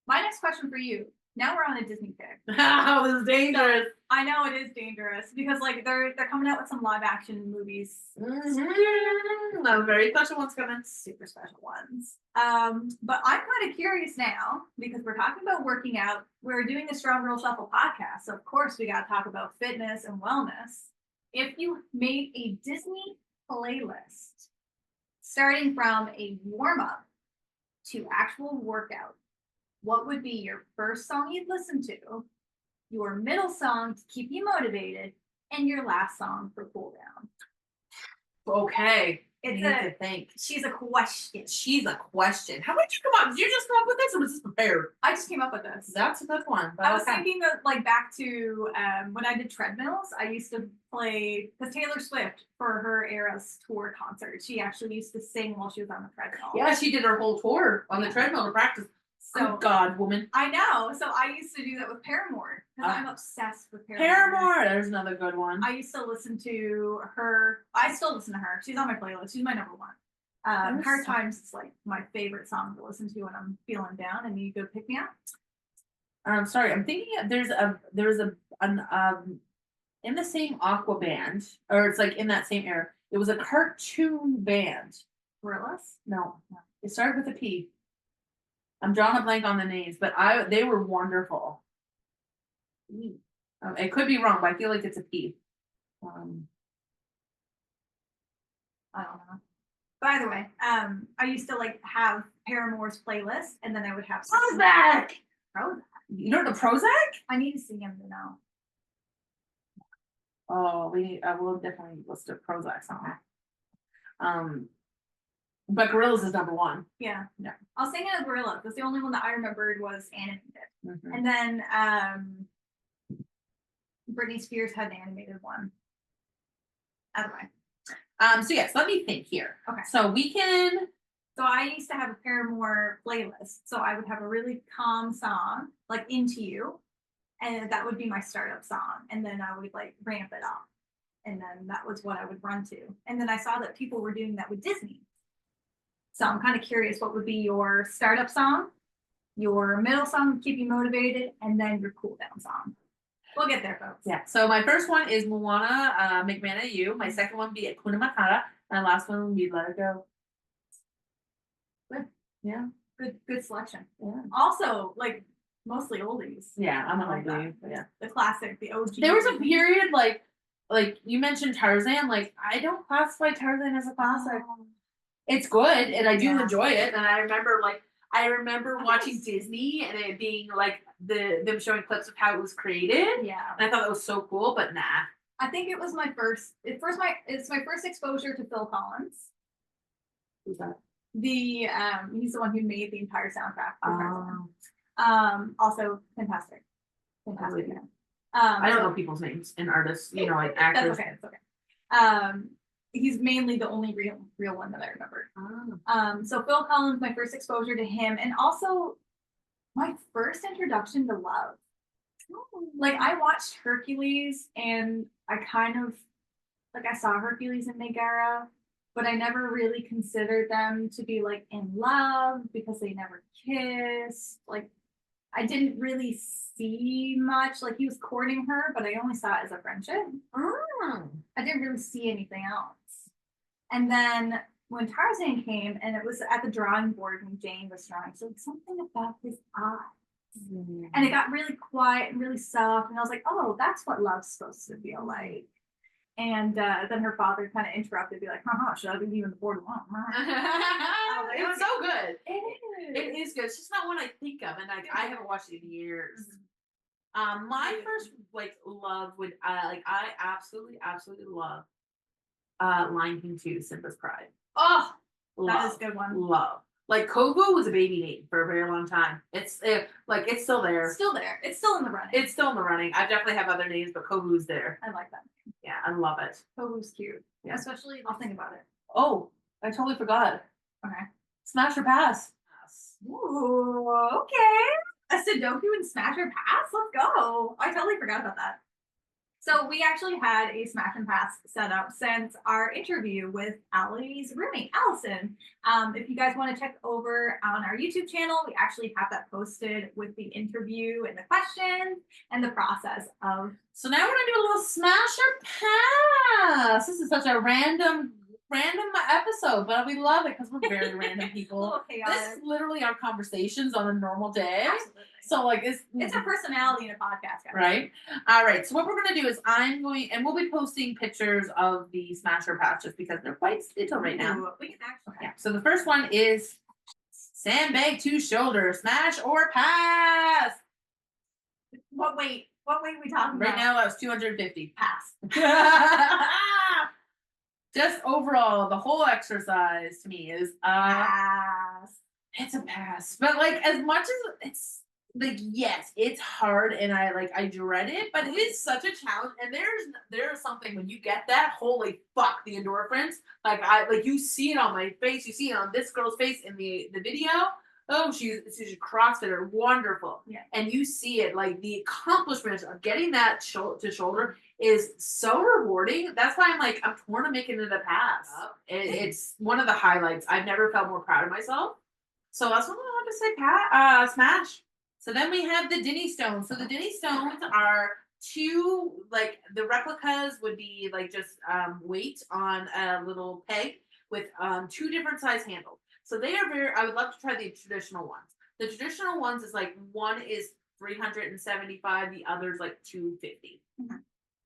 My next question for you. Now we're on a Disney kick. Oh, this is dangerous. So, I know it is dangerous because like they're coming out with some live action movies. Mm-hmm. No, very special ones coming. Super special ones. But I'm kind of curious now because we're talking about working out. We're doing the Strong Girl Shuffle podcast, so of course we got to talk about fitness and wellness. If you made a Disney playlist starting from a warm up to actual workout, what would be your first song you'd listen to, your middle song to keep you motivated, and your last song for cool down? Okay. It's I need a to think. she's a question. She's a question. How did you come up? Did you just come up with this or was this prepared? I just came up with this. That's a good one. But I was okay. thinking of like back to when I did treadmills. I used to play because Taylor Swift for her Eras tour concert. She actually used to sing while she was on the treadmill. Yeah, she did her whole tour on the treadmill to practice. So Good God, woman. I know. So I used to do that with Paramore because I'm obsessed with Paramore. Paramore. There's another good one. I used to listen to her. I still listen to her. She's on my playlist. She's my number one. Hard Times is like my favorite song to listen to when I'm feeling down and you go pick me up. I'm sorry. I'm thinking there's an in the same Aqua band, or it's like in that same era. It was a cartoon band. Gorillas? No, it started with a P. I'm drawing a blank on the names, but they were wonderful. It could be wrong, but I feel like it's a P. I don't know. By the way, I used to like have Paramore's playlist, and then I would have Prozac. Prozac. You know the Prozac? I need to see him to know. Oh, we'll definitely list a Prozac song. But Gorillas is number one. Yeah. Yeah. I was thinking of Gorilla. That's the only one that I remembered was animated. Mm-hmm. And then Britney Spears had an animated one. Either way. So yes, let me think here. Okay. So we can. So I used to have a Paramore playlist. So I would have a really calm song, like Into You, and that would be my startup song. And then I would like ramp it up. And then that was what I would run to. And then I saw that people were doing that with Disney. So I'm kind of curious, what would be your startup song, your middle song to keep you motivated, and then your cool down song. We'll get there, folks. Yeah. So my first one is Moana, Make Man of You. My second one would be Hakuna Matata. My last one would be Let It Go. Good. Yeah. Good selection. Yeah. Also, like mostly oldies. Yeah, I'm an like oldie. Yeah. The classic, the OG. There was a period like you mentioned Tarzan. Like I don't classify Tarzan as a classic. It's good and I do enjoy it. And I remember watching Disney and it being like them showing clips of how it was created. Yeah. And I thought that was so cool, but nah. I think it was my first. It's my first exposure to Phil Collins. Who's that? He's the one who made the entire soundtrack for Oh. Tarzan. Also fantastic man. I don't know people's names and artists, like actors. That's okay. He's mainly the only real one that I remember. Oh. So Phil Collins, my first exposure to him, and also my first introduction to love. Like I watched Hercules, and I kind of I saw Hercules and Megara, but I never really considered them to be like in love because they never kissed. Like I didn't really see much. Like he was courting her, but I only saw it as a friendship. I didn't really see anything else. And then when Tarzan came, and it was at the drawing board when Jane was drawing, so something about his eyes. And it got really quiet and really soft, and I was like, oh, that's what love's supposed to feel like. And then her father kind of interrupted, be like, should I be leaving the board alone? It's so good. It It is good. It's just not one I think of, and I haven't watched it in years. My first love would I absolutely love Lion King 2, Simba's Pride. Oh, Love, that is a good one. Love. Like Kovu was a baby name for a very long time. It's still there. It's still there. It's still in the running. It's still in the running. I definitely have other names, but Kovu's there. I like that. Yeah, I love it. Kovu's cute. Yeah. Especially, I'll think about it. Oh, I totally forgot. Okay. Smash or pass. Ooh, okay. A Sudoku and Smash or Pass? Let's go. I totally forgot about that. So we actually had a Smash and Pass set up since our interview with Allie's roommate, Allison. If you guys want to check over on our YouTube channel, we actually have that posted with the interview and the questions and the process of. So now we're going to do a little Smash or Pass. This is such a random random episode, but we love it because we're very random A people. little This chaotic. is literally our conversations on a normal day. Absolutely. So like It's a personality in a podcast, guys. right. All right. So what we're gonna do is we'll be posting pictures of the Smasher patches because they're quite little right now. Ooh, we can actually. Yeah. So the first one is sandbag to shoulder, smash or pass. What weight? What weight are we talking Right about? now, that was 250. Pass. Just overall, the whole exercise to me is Pass. it's a pass. But like as much as it's like yes, it's hard and I dread it, but it is such a challenge. And there's something when you get that, holy fuck, the endorphins. Like you see it on my face, you see it on this girl's face in the video. Oh, she's a CrossFitter, wonderful. Yeah. And you see it, like the accomplishment of getting that to shoulder is so rewarding. That's why I'm torn to making it a pass. It's one of the highlights. I've never felt more proud of myself. So that's what I have to say, smash. So then we have the Dinny Stones. So the Dinny Stones are two, like the replicas would be like just weight on a little peg with two different size handles. So they are I would love to try the traditional ones. The traditional ones is like one is 375, the other's like 250. Mm-hmm.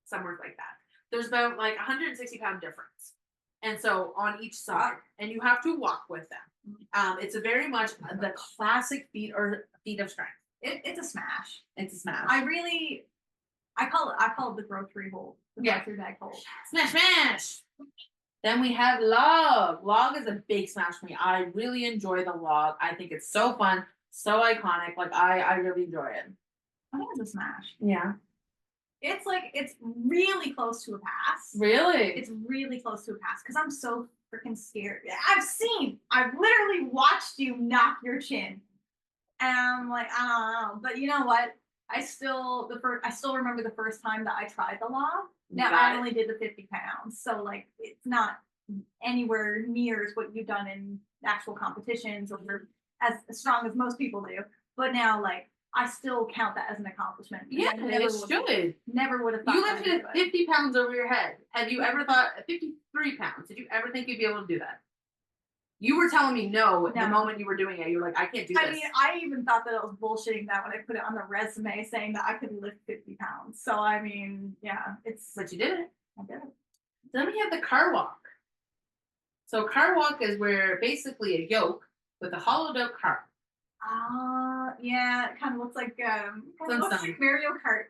Somewhere like that. There's about like 160-pound difference. And so on each side, and you have to walk with them. It's a very much the classic feat of strength. It's a smash. It's a smash. I call it the grocery hold. The grocery bag hold. Smash. Then we have log. Log is a big smash for me. I really enjoy the log. I think it's so fun, so iconic. Like I really enjoy it. I think it's a smash. Yeah. It's really close to a pass. Really? It's really close to a pass because I'm so freaking scared. I've literally watched you knock your chin. And I'm like, I don't know. But you know what? I still remember the first time that I tried the log. Now I only did the 50 pounds. So like it's not anywhere near what you've done in actual competitions or as strong as most people do. But now like I still count that as an accomplishment. Yeah, it should. Never would have thought You that lifted 50 pounds over your head. Have you ever thought 53 pounds? Did you ever think you'd be able to do that? You were telling me no the moment you were doing it. You were like, I can't do this. I mean, I even thought that it was bullshitting that when I put it on the resume saying that I could lift 50 pounds. So I mean, yeah, But you did it. I did it. Then we have the car walk. So car walk is where basically a yoke with a hollowed out car. Yeah, it kind of looks like Mario Kart.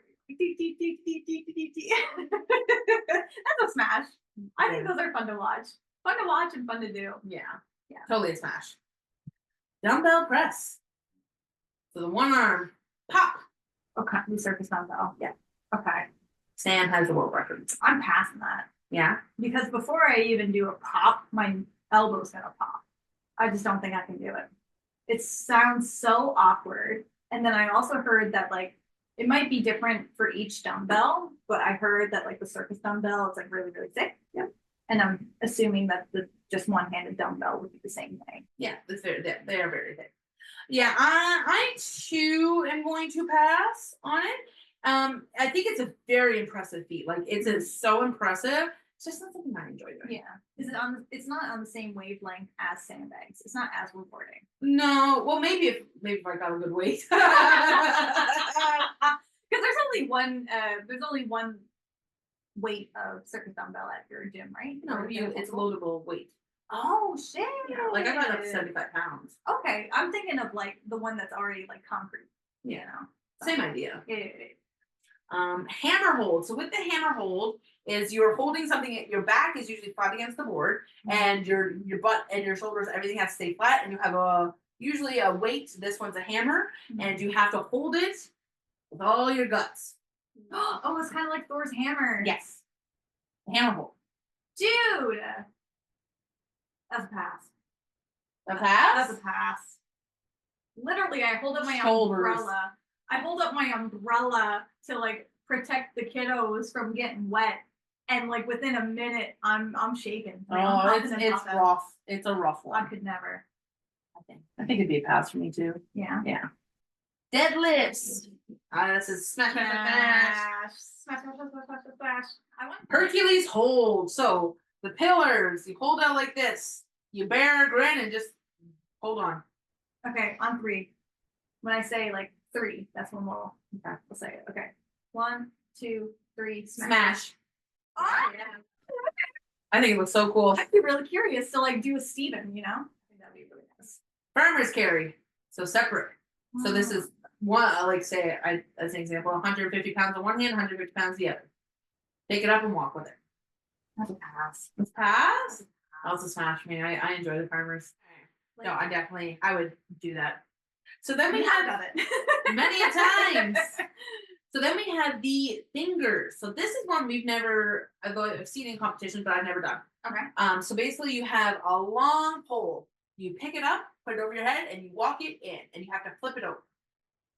That's a smash. I think those are fun to watch. Fun to watch and fun to do. Yeah. Yeah. Totally a smash. Dumbbell press. So the one arm pop. Okay, the circus dumbbell. Yeah. Okay. Sam has the world record. I'm passing that. Yeah. Because before I even do a pop, my elbow's gonna pop. I just don't think I can do it. It sounds so awkward. And then I also heard that like it might be different for each dumbbell, but I heard that like the circus dumbbell is like really, really thick. Yeah. And I'm assuming that the just one-handed dumbbell would be the same thing. Yeah, they are very thick. Yeah, I too am going to pass on it. I think it's a very impressive feat. Like it's so impressive. It's just not something I enjoy doing. Yeah. It's not on the same wavelength as sandbags. It's not as rewarding. No, well maybe if I got a good weight. Because there's only one weight of circus dumbbell at your gym, right? No, it's loadable weight. Oh shit! Yeah, like I got up to 75 pounds. Okay, I'm thinking of like the one that's already like concrete. Yeah, You know? same idea. Yeah. Hammer hold. So with the hammer hold is you're holding something. Your back is usually flat against the board, and your butt and your shoulders, everything has to stay flat. And you have usually a weight. This one's a hammer, and you have to hold it with all your guts. Oh, it's kind of like Thor's hammer. Yes, hammer hold. Dude, that's a pass. A pass. That's a pass. Literally, I hold up my Shoulders. umbrella. I hold up my umbrella to like protect the kiddos from getting wet, and like within a minute, I'm shaking. Like, I'm Oh, popping and it's popping. rough. It's a rough I one. could never. I think it'd be a pass for me too. Yeah. Yeah. Deadlifts. This is smash, smash, smash, smash. Smash, smash, smash, smash, smash, smash. I want Hercules hold. So the pillars, you hold out like this. You bear a grin and just hold on. Okay, on 3. When I say like 3, that's when we'll say it. Okay. 1, 2, 3, smash. Smash. Oh, yeah. I think it looks so cool. I'd be really curious to like do a Steven, you know? I think that'd be really nice. Farmer's carry, so separate. So this Mm. is one, like say, as an example, 150 pounds on one hand, 150 pounds the other. Pick it up and walk with it. That's a pass. Let's pass. Also smash me. I enjoy the farmers. Like, No, I would do that. So then we have had done it many a times. So then we had the fingers. So this is one we've never, I've seen in competition, but I've never done. Okay. So basically you have a long pole. You pick it up, put it over your head, and you walk it in, and you have to flip it over.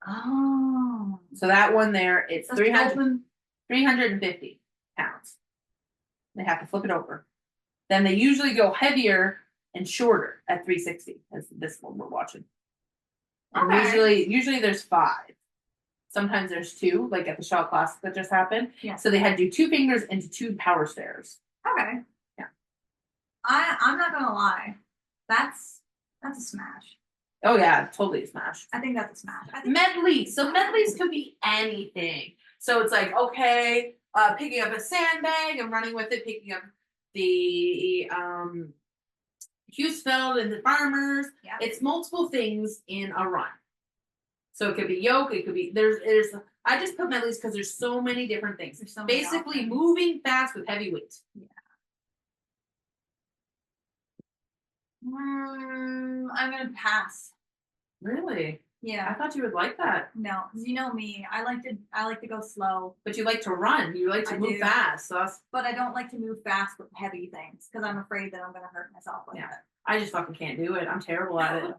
Oh. So that one there, it's That's 350 pounds. They have to flip it over. Then they usually go heavier and shorter at 360, as this one we're watching. And Okay. usually there's 5. Sometimes there's 2, like at the shot class that just happened. Yeah. So they had to do 2 fingers into 2 power stairs. Okay. Yeah. I'm not gonna lie. That's a smash. Oh yeah, totally a smash. I think that's a smash. I think Medleys. So medleys could be anything. So it's like, okay, picking up a sandbag and running with it, picking up the Hughesfeld and the farmers. Yeah. It's multiple things in a run. So it could be yoke, it could be there's I just put medleys because there's so many different things. There's so many Basically options. moving fast with heavy weight. Yeah. I'm gonna pass. Really? I Yeah. thought you would like that. No, because you know me. I like to go slow, But you like to run. You like to I move do. fast. So that's but I don't like to move fast with heavy things because I'm afraid that I'm gonna hurt myself with Yeah. it. I just fucking can't do it. I'm terrible at it.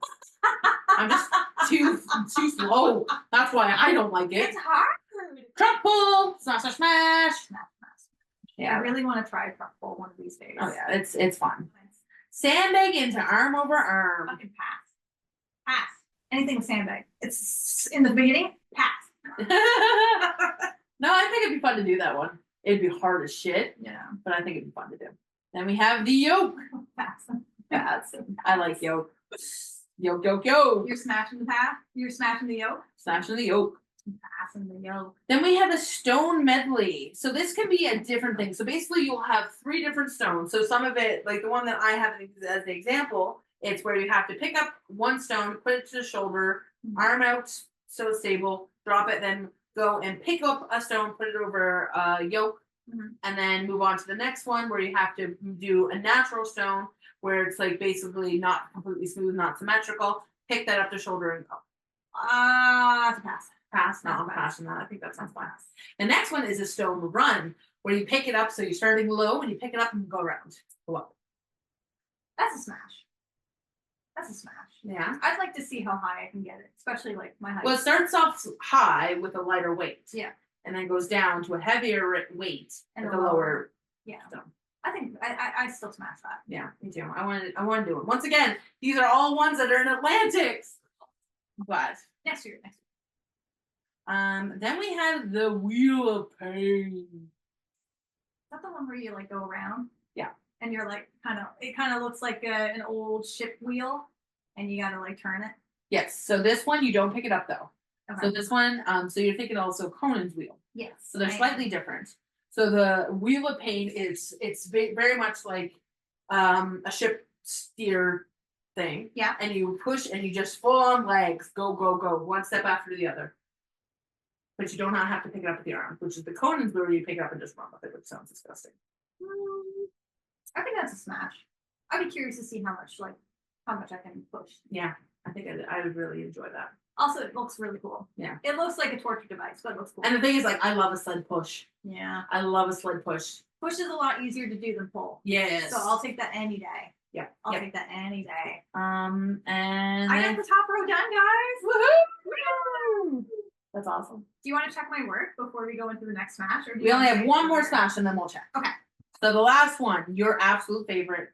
I'm just too slow. That's why I don't like it. It's hard. Truck pull, smash, smash, smash. Smash. I Yeah. really want to try truck pull one of these days. Oh yeah, it's fun. Sandbag into arm over arm. Fucking pass. Pass. Anything with sandbag. It's in the beginning. Pass. No, I think it'd be fun to do that one. It'd be hard as shit, Yeah. but I think it'd be fun to do. Then we have the yoke. Pass. Pass. I like yoke. Yoke, yoke, yoke. You're smashing the path. You're smashing the yoke. Smashing the yoke. Passing the yoke. Then we have a stone medley. So this can be a different thing. So basically you'll have 3 different stones. So some of it, like the one that I have as the example, it's where you have to pick up one stone, put it to the shoulder, arm out so it's stable, drop it, then go and pick up a stone, put it over a yoke, and then move on to the next one where you have to do a natural stone where it's like basically not completely smooth, not symmetrical. Pick that up the shoulder and go. That's a pass. Pass, no, I'm passing that. I think that sounds fun. The next one is a stone run, where you pick it up, so you're starting low, and you pick it up and go around. Go up. That's a smash. That's a smash. Yeah. I'd like to see how high I can get it, especially like my height. Well, it starts off high with a lighter weight. Yeah. And then goes down to a heavier weight And at a the lower. Yeah. stone. I think I still smash that. Yeah, me too. I want to do it. Once again, these are all ones that are in Atlantics. But Next year. then we had the Wheel of Pain. Is that the one where you like go around? Yeah. And you're like it kind of looks like an old ship wheel, and you gotta like turn it. Yes. So this one you don't pick it up though. Okay. So this one, so you're thinking also Conan's wheel. Yes. So they're slightly different. So the Wheel of Pain it's very much like a ship steer thing. Yeah. And you push and you just full on legs, go, one step after the other. But you do not have to pick it up with the arm, which is the Conan's wheel where you pick it up and just run with it, which sounds disgusting. I think that's a smash. I'd be curious to see how much I can push. Yeah, I think I would really enjoy that. Also, it looks really cool. Yeah. It looks like a torture device, but it looks cool. And the thing is, like, I love a sled push. Yeah. I love a sled push. Push is a lot easier to do than pull. Yes. So I'll take that any day. Yeah. I'll take that any day. And I got the top row done, guys. Woohoo! That's awesome. Do you want to check my work before we go into the next smash? Or do you We only want have to one more smash and then we'll check. Okay. So the last one, your absolute favorite,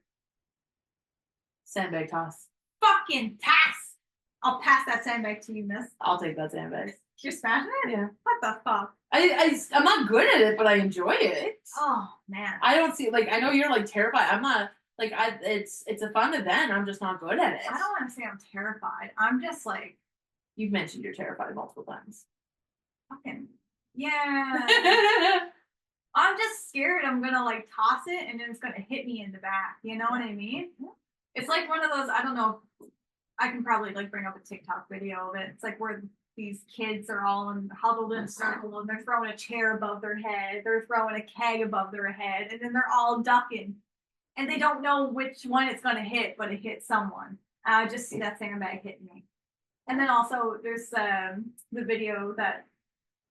sandbag toss. Fucking pass. I'll pass that sandbag to you, miss. I'll take that sandbag. You're smashing it? Yeah. What the fuck? I'm not good at it, but I enjoy it. Oh man. I don't see like I know you're like terrified. I'm not like it's a fun event. I'm just not good at it. I don't want to say I'm terrified. I'm just like You've mentioned you're terrified multiple times. fucking yeah. I'm just scared I'm gonna like toss it and then it's gonna hit me in the back. You know what I mean? It's like one of those, I don't know, I can probably like bring up a TikTok video of it. It's like where these kids are all huddled in a circle and they're throwing a chair above their head, they're throwing a keg above their head, and then they're all ducking. And they don't know which one it's gonna hit, but it hits someone. I just see that sandbag hitting me. And then also there's the video that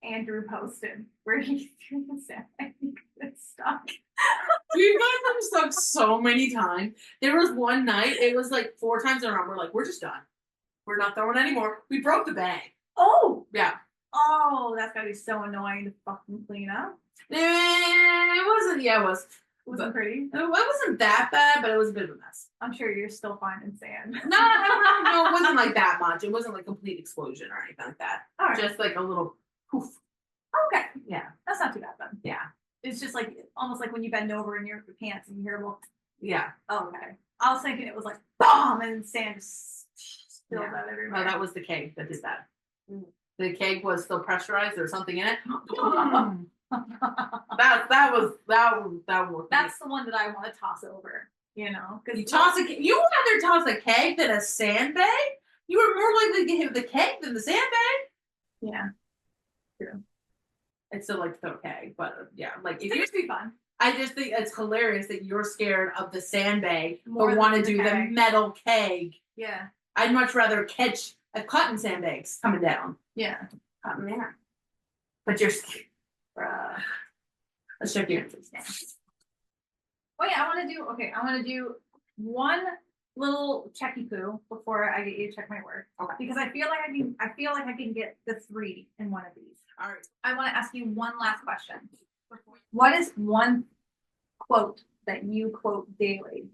Andrew posted where he threw the sandbag and it's stuck. We've gotten them stuck so many times. There was one night, it was like 4 times in a row. We're like, we're just done. We're not throwing anymore. We broke the bag. Oh! Yeah. Oh, that's gotta be so annoying to fucking clean up. It wasn't, yeah, it was. Wasn't pretty. It wasn't that bad, but it was a bit of a mess. I'm sure you're still finding sand. No, it wasn't like that much. It wasn't like complete explosion or anything like that. All right. Just like a little poof. Okay. Yeah. That's not too bad then. Yeah. It's just like almost like when you bend over in your pants and you hear a little. Yeah. Oh, okay. I was thinking it was like bomb and sand just spilled Yeah. out everywhere. No, that was the keg that did that. The keg was still pressurized. There was something in it. that was. That's the one that I want to toss over. You know, because You toss a. You rather toss a keg than a sandbag. You were more likely to get hit with the keg than the sandbag. Yeah. I'd still like to throw a keg, but yeah, like if It you. used to be fun. I just think it's hilarious that you're scared of the sandbag More but than want to the do the keg. metal keg. Yeah. I'd much rather catch a cotton sandbags coming down. Yeah. Yeah. But you're scared. Let's check your answers now. Wait, I want to do one little checky poo before I get you to check my work. Okay. Because I feel like I can get the 3 in one of these. All right. I want to ask you one last question. What is one quote that you quote daily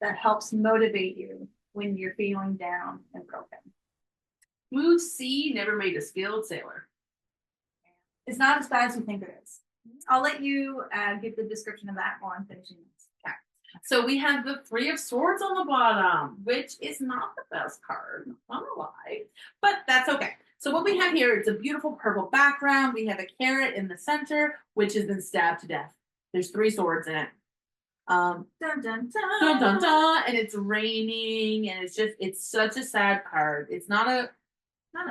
that helps motivate you when you're feeling down and broken? Move C never made a skilled sailor. It's not as bad as you think it is. I'll let you give the description of that while I'm finishing this. Okay. So we have the 3 of Swords on the bottom, which is not the best card, not gonna lie, but that's okay. So what we have here, it's a beautiful purple background. We have a carrot in the center, which has been stabbed to death. There's 3 swords in it. Dun dun dun. Dun, dun, dun, and it's raining, and it's such a sad card. It's not a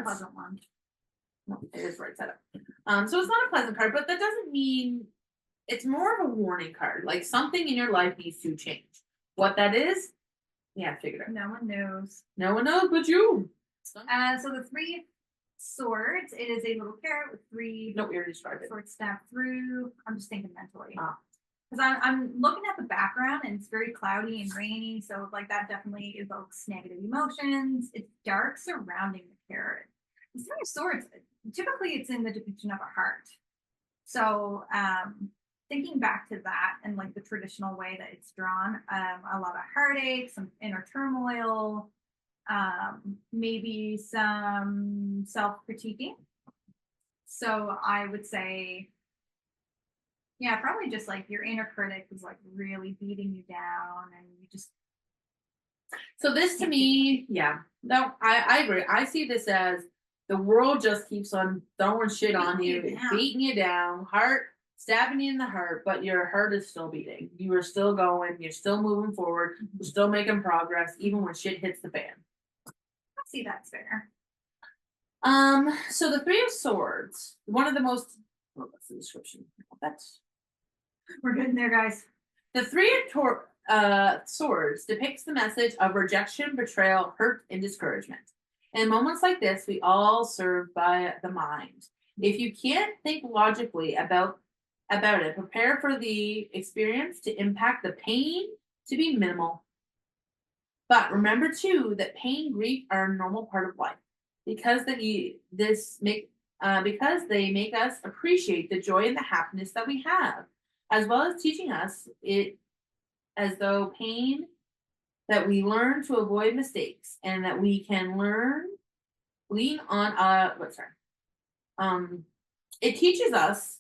pleasant one. No, it is right side up. So it's not a pleasant card, but that doesn't mean it's more of a warning card. Like something in your life needs to change. What that is, yeah, figure it out. No one knows. No one knows but you. So the 3 swords, it is a little carrot with 3 No, we already described it. swords stabbed through. I'm just thinking mentally. Ah. Because I'm looking at the background and it's very cloudy and rainy, so like that definitely evokes negative emotions. It's dark surrounding the carrot. The 3 of swords, typically it's in the depiction of a heart. So thinking back to that and like the traditional way that it's drawn, a lot of heartache, some inner turmoil, maybe some self-critiquing. So I would say, yeah, probably just like your inner critic is like really beating you down and you just. So this to me, yeah, no, I agree. I see this as the world just keeps on throwing shit on you, beating you down, heart stabbing you in the heart, but your heart is still beating. You are still going, you're still moving forward, you're still making progress, even when shit hits the fan. I see that's fair. So the 3 of Swords, one of the most, well, that's the description. We're getting there, guys. The 3 of Swords depicts the message of rejection, betrayal, hurt, and discouragement. In moments like this, we all serve by the mind. If you can't think logically about it, prepare for the experience to impact the pain to be minimal. But remember too that pain, grief are a normal part of life because they make us appreciate the joy and the happiness that we have, as well as teaching us it as though pain that we learn to avoid mistakes and that we can lean on It teaches us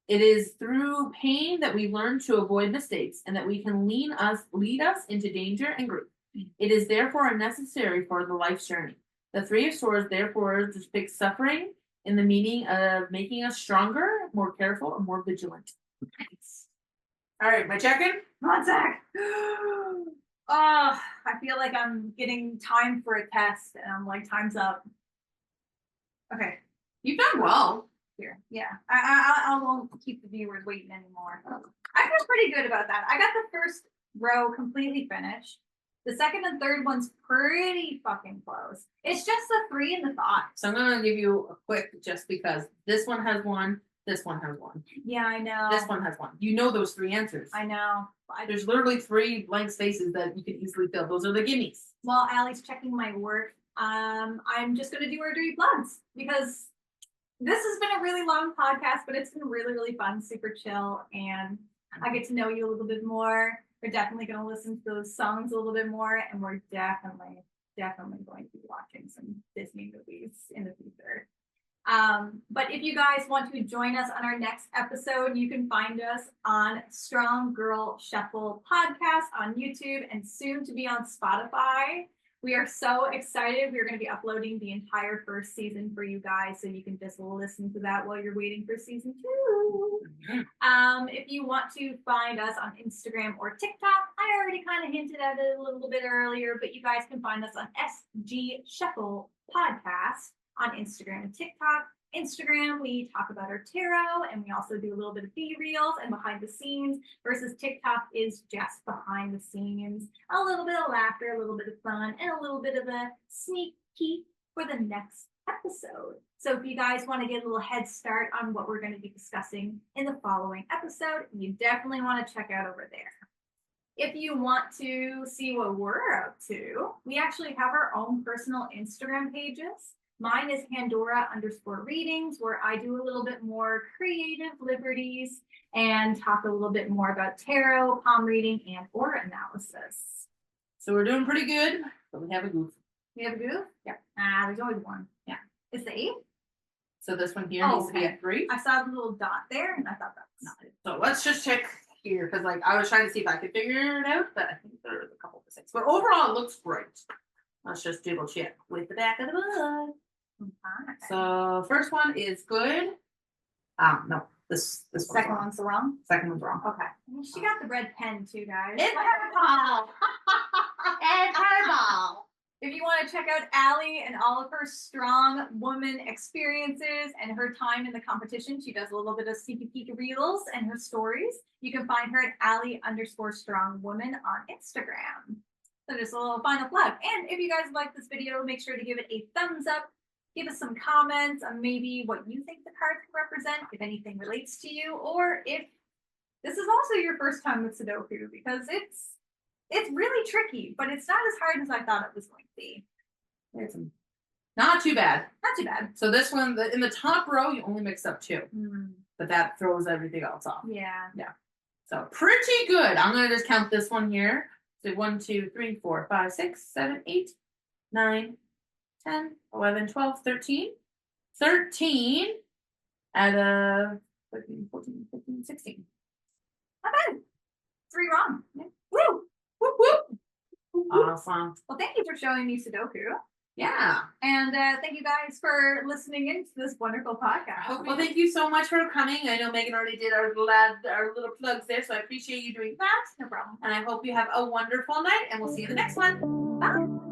it is through pain that we learn to avoid mistakes and that we can lead us into danger and grief. It is therefore necessary for the life's journey. The Three of Swords therefore depicts suffering in the meaning of making us stronger, more careful, and more vigilant. Nice. All right, my check-in. 1 sec. Oh, I feel like I'm getting time for a test, and I'm like, time's up. Okay, You've done well. here. Yeah, I won't keep the viewers waiting anymore. I feel pretty good about that. I got the first row completely finished. The second and third one's pretty fucking close. It's just the 3 and the thought. So I'm gonna give you a quick, just because this one has one, this one has one, Yeah, I know. this one has one. You know those 3 answers. I know. There's literally 3 blank spaces that you can easily fill. Those are the gimmies. While Allie's checking my work, I'm just gonna do our dirty plugs because this has been a really long podcast, but it's been really, really fun, super chill, and I get to know you a little bit more. We're definitely going to listen to those songs a little bit more, and we're definitely going to be watching some Disney movies in the future. But if you guys want to join us on our next episode, you can find us on Strong Girl Shuffle Podcast on YouTube and soon to be on Spotify. We are so excited. We're going to be uploading the entire first season for you guys, so you can just listen to that while you're waiting for season 2. If you want to find us on Instagram or TikTok, I already kind of hinted at it a little bit earlier, but you guys can find us on SG Shuffle Podcast on Instagram and TikTok. Instagram, we talk about our tarot, and we also do a little bit of B-reels and behind the scenes, versus TikTok is just behind the scenes. A little bit of laughter, a little bit of fun, and a little bit of a sneak peek for the next episode. So if you guys want to get a little head start on what we're going to be discussing in the following episode, you definitely want to check out over there. If you want to see what we're up to, we actually have our own personal Instagram pages. Mine is Pandora_readings, where I do a little bit more creative liberties and talk a little bit more about tarot, palm reading, and aura analysis. So we're doing pretty good, but we have a goof. We have a goof? Yeah. There's always one. Yeah. It's the 8? So this one here needs to be a 3. I saw the little dot there, and I thought that was not it. So let's just check here, because like I was trying to see if I could figure it out, but I think there's a couple of mistakes. But overall, it looks great. Let's just double check with the back of the book. Okay. So first one is good. No, this Second one's wrong. Second one's wrong. Okay. She got the red pen too, guys. It's purple. It's purple. If you want to check out Allie and all of her strong woman experiences and her time in the competition, she does a little bit of sneaky peek reels and her stories. You can find her at Allie_strongwoman on Instagram. So just a little final plug. And if you guys like this video, make sure to give it a thumbs up. Give us some comments on maybe what you think the cards can represent, if anything relates to you, or if this is also your first time with Sudoku, because it's really tricky, but it's not as hard as I thought it was going to be. It's not too bad. Not too bad. So this one, in the top row, you only mix up 2, but that throws everything else off. Yeah. Yeah. So pretty good. I'm gonna just count this one here. So 1, 2, 3, 4, 5, 6, 7, 8, 9, 10, 11, 12, 13. 13 out of 13, 14, 15, 16. Not bad. 3 wrong. Yeah. Woo! Whoop, whoop. Awesome. Well, thank you for showing me Sudoku. Yeah. And thank you guys for listening into this wonderful podcast. Well, thank you so much for coming. I know Megan already did our little plugs there, so I appreciate you doing that. No problem. And I hope you have a wonderful night, and we'll see you in the next one. Bye.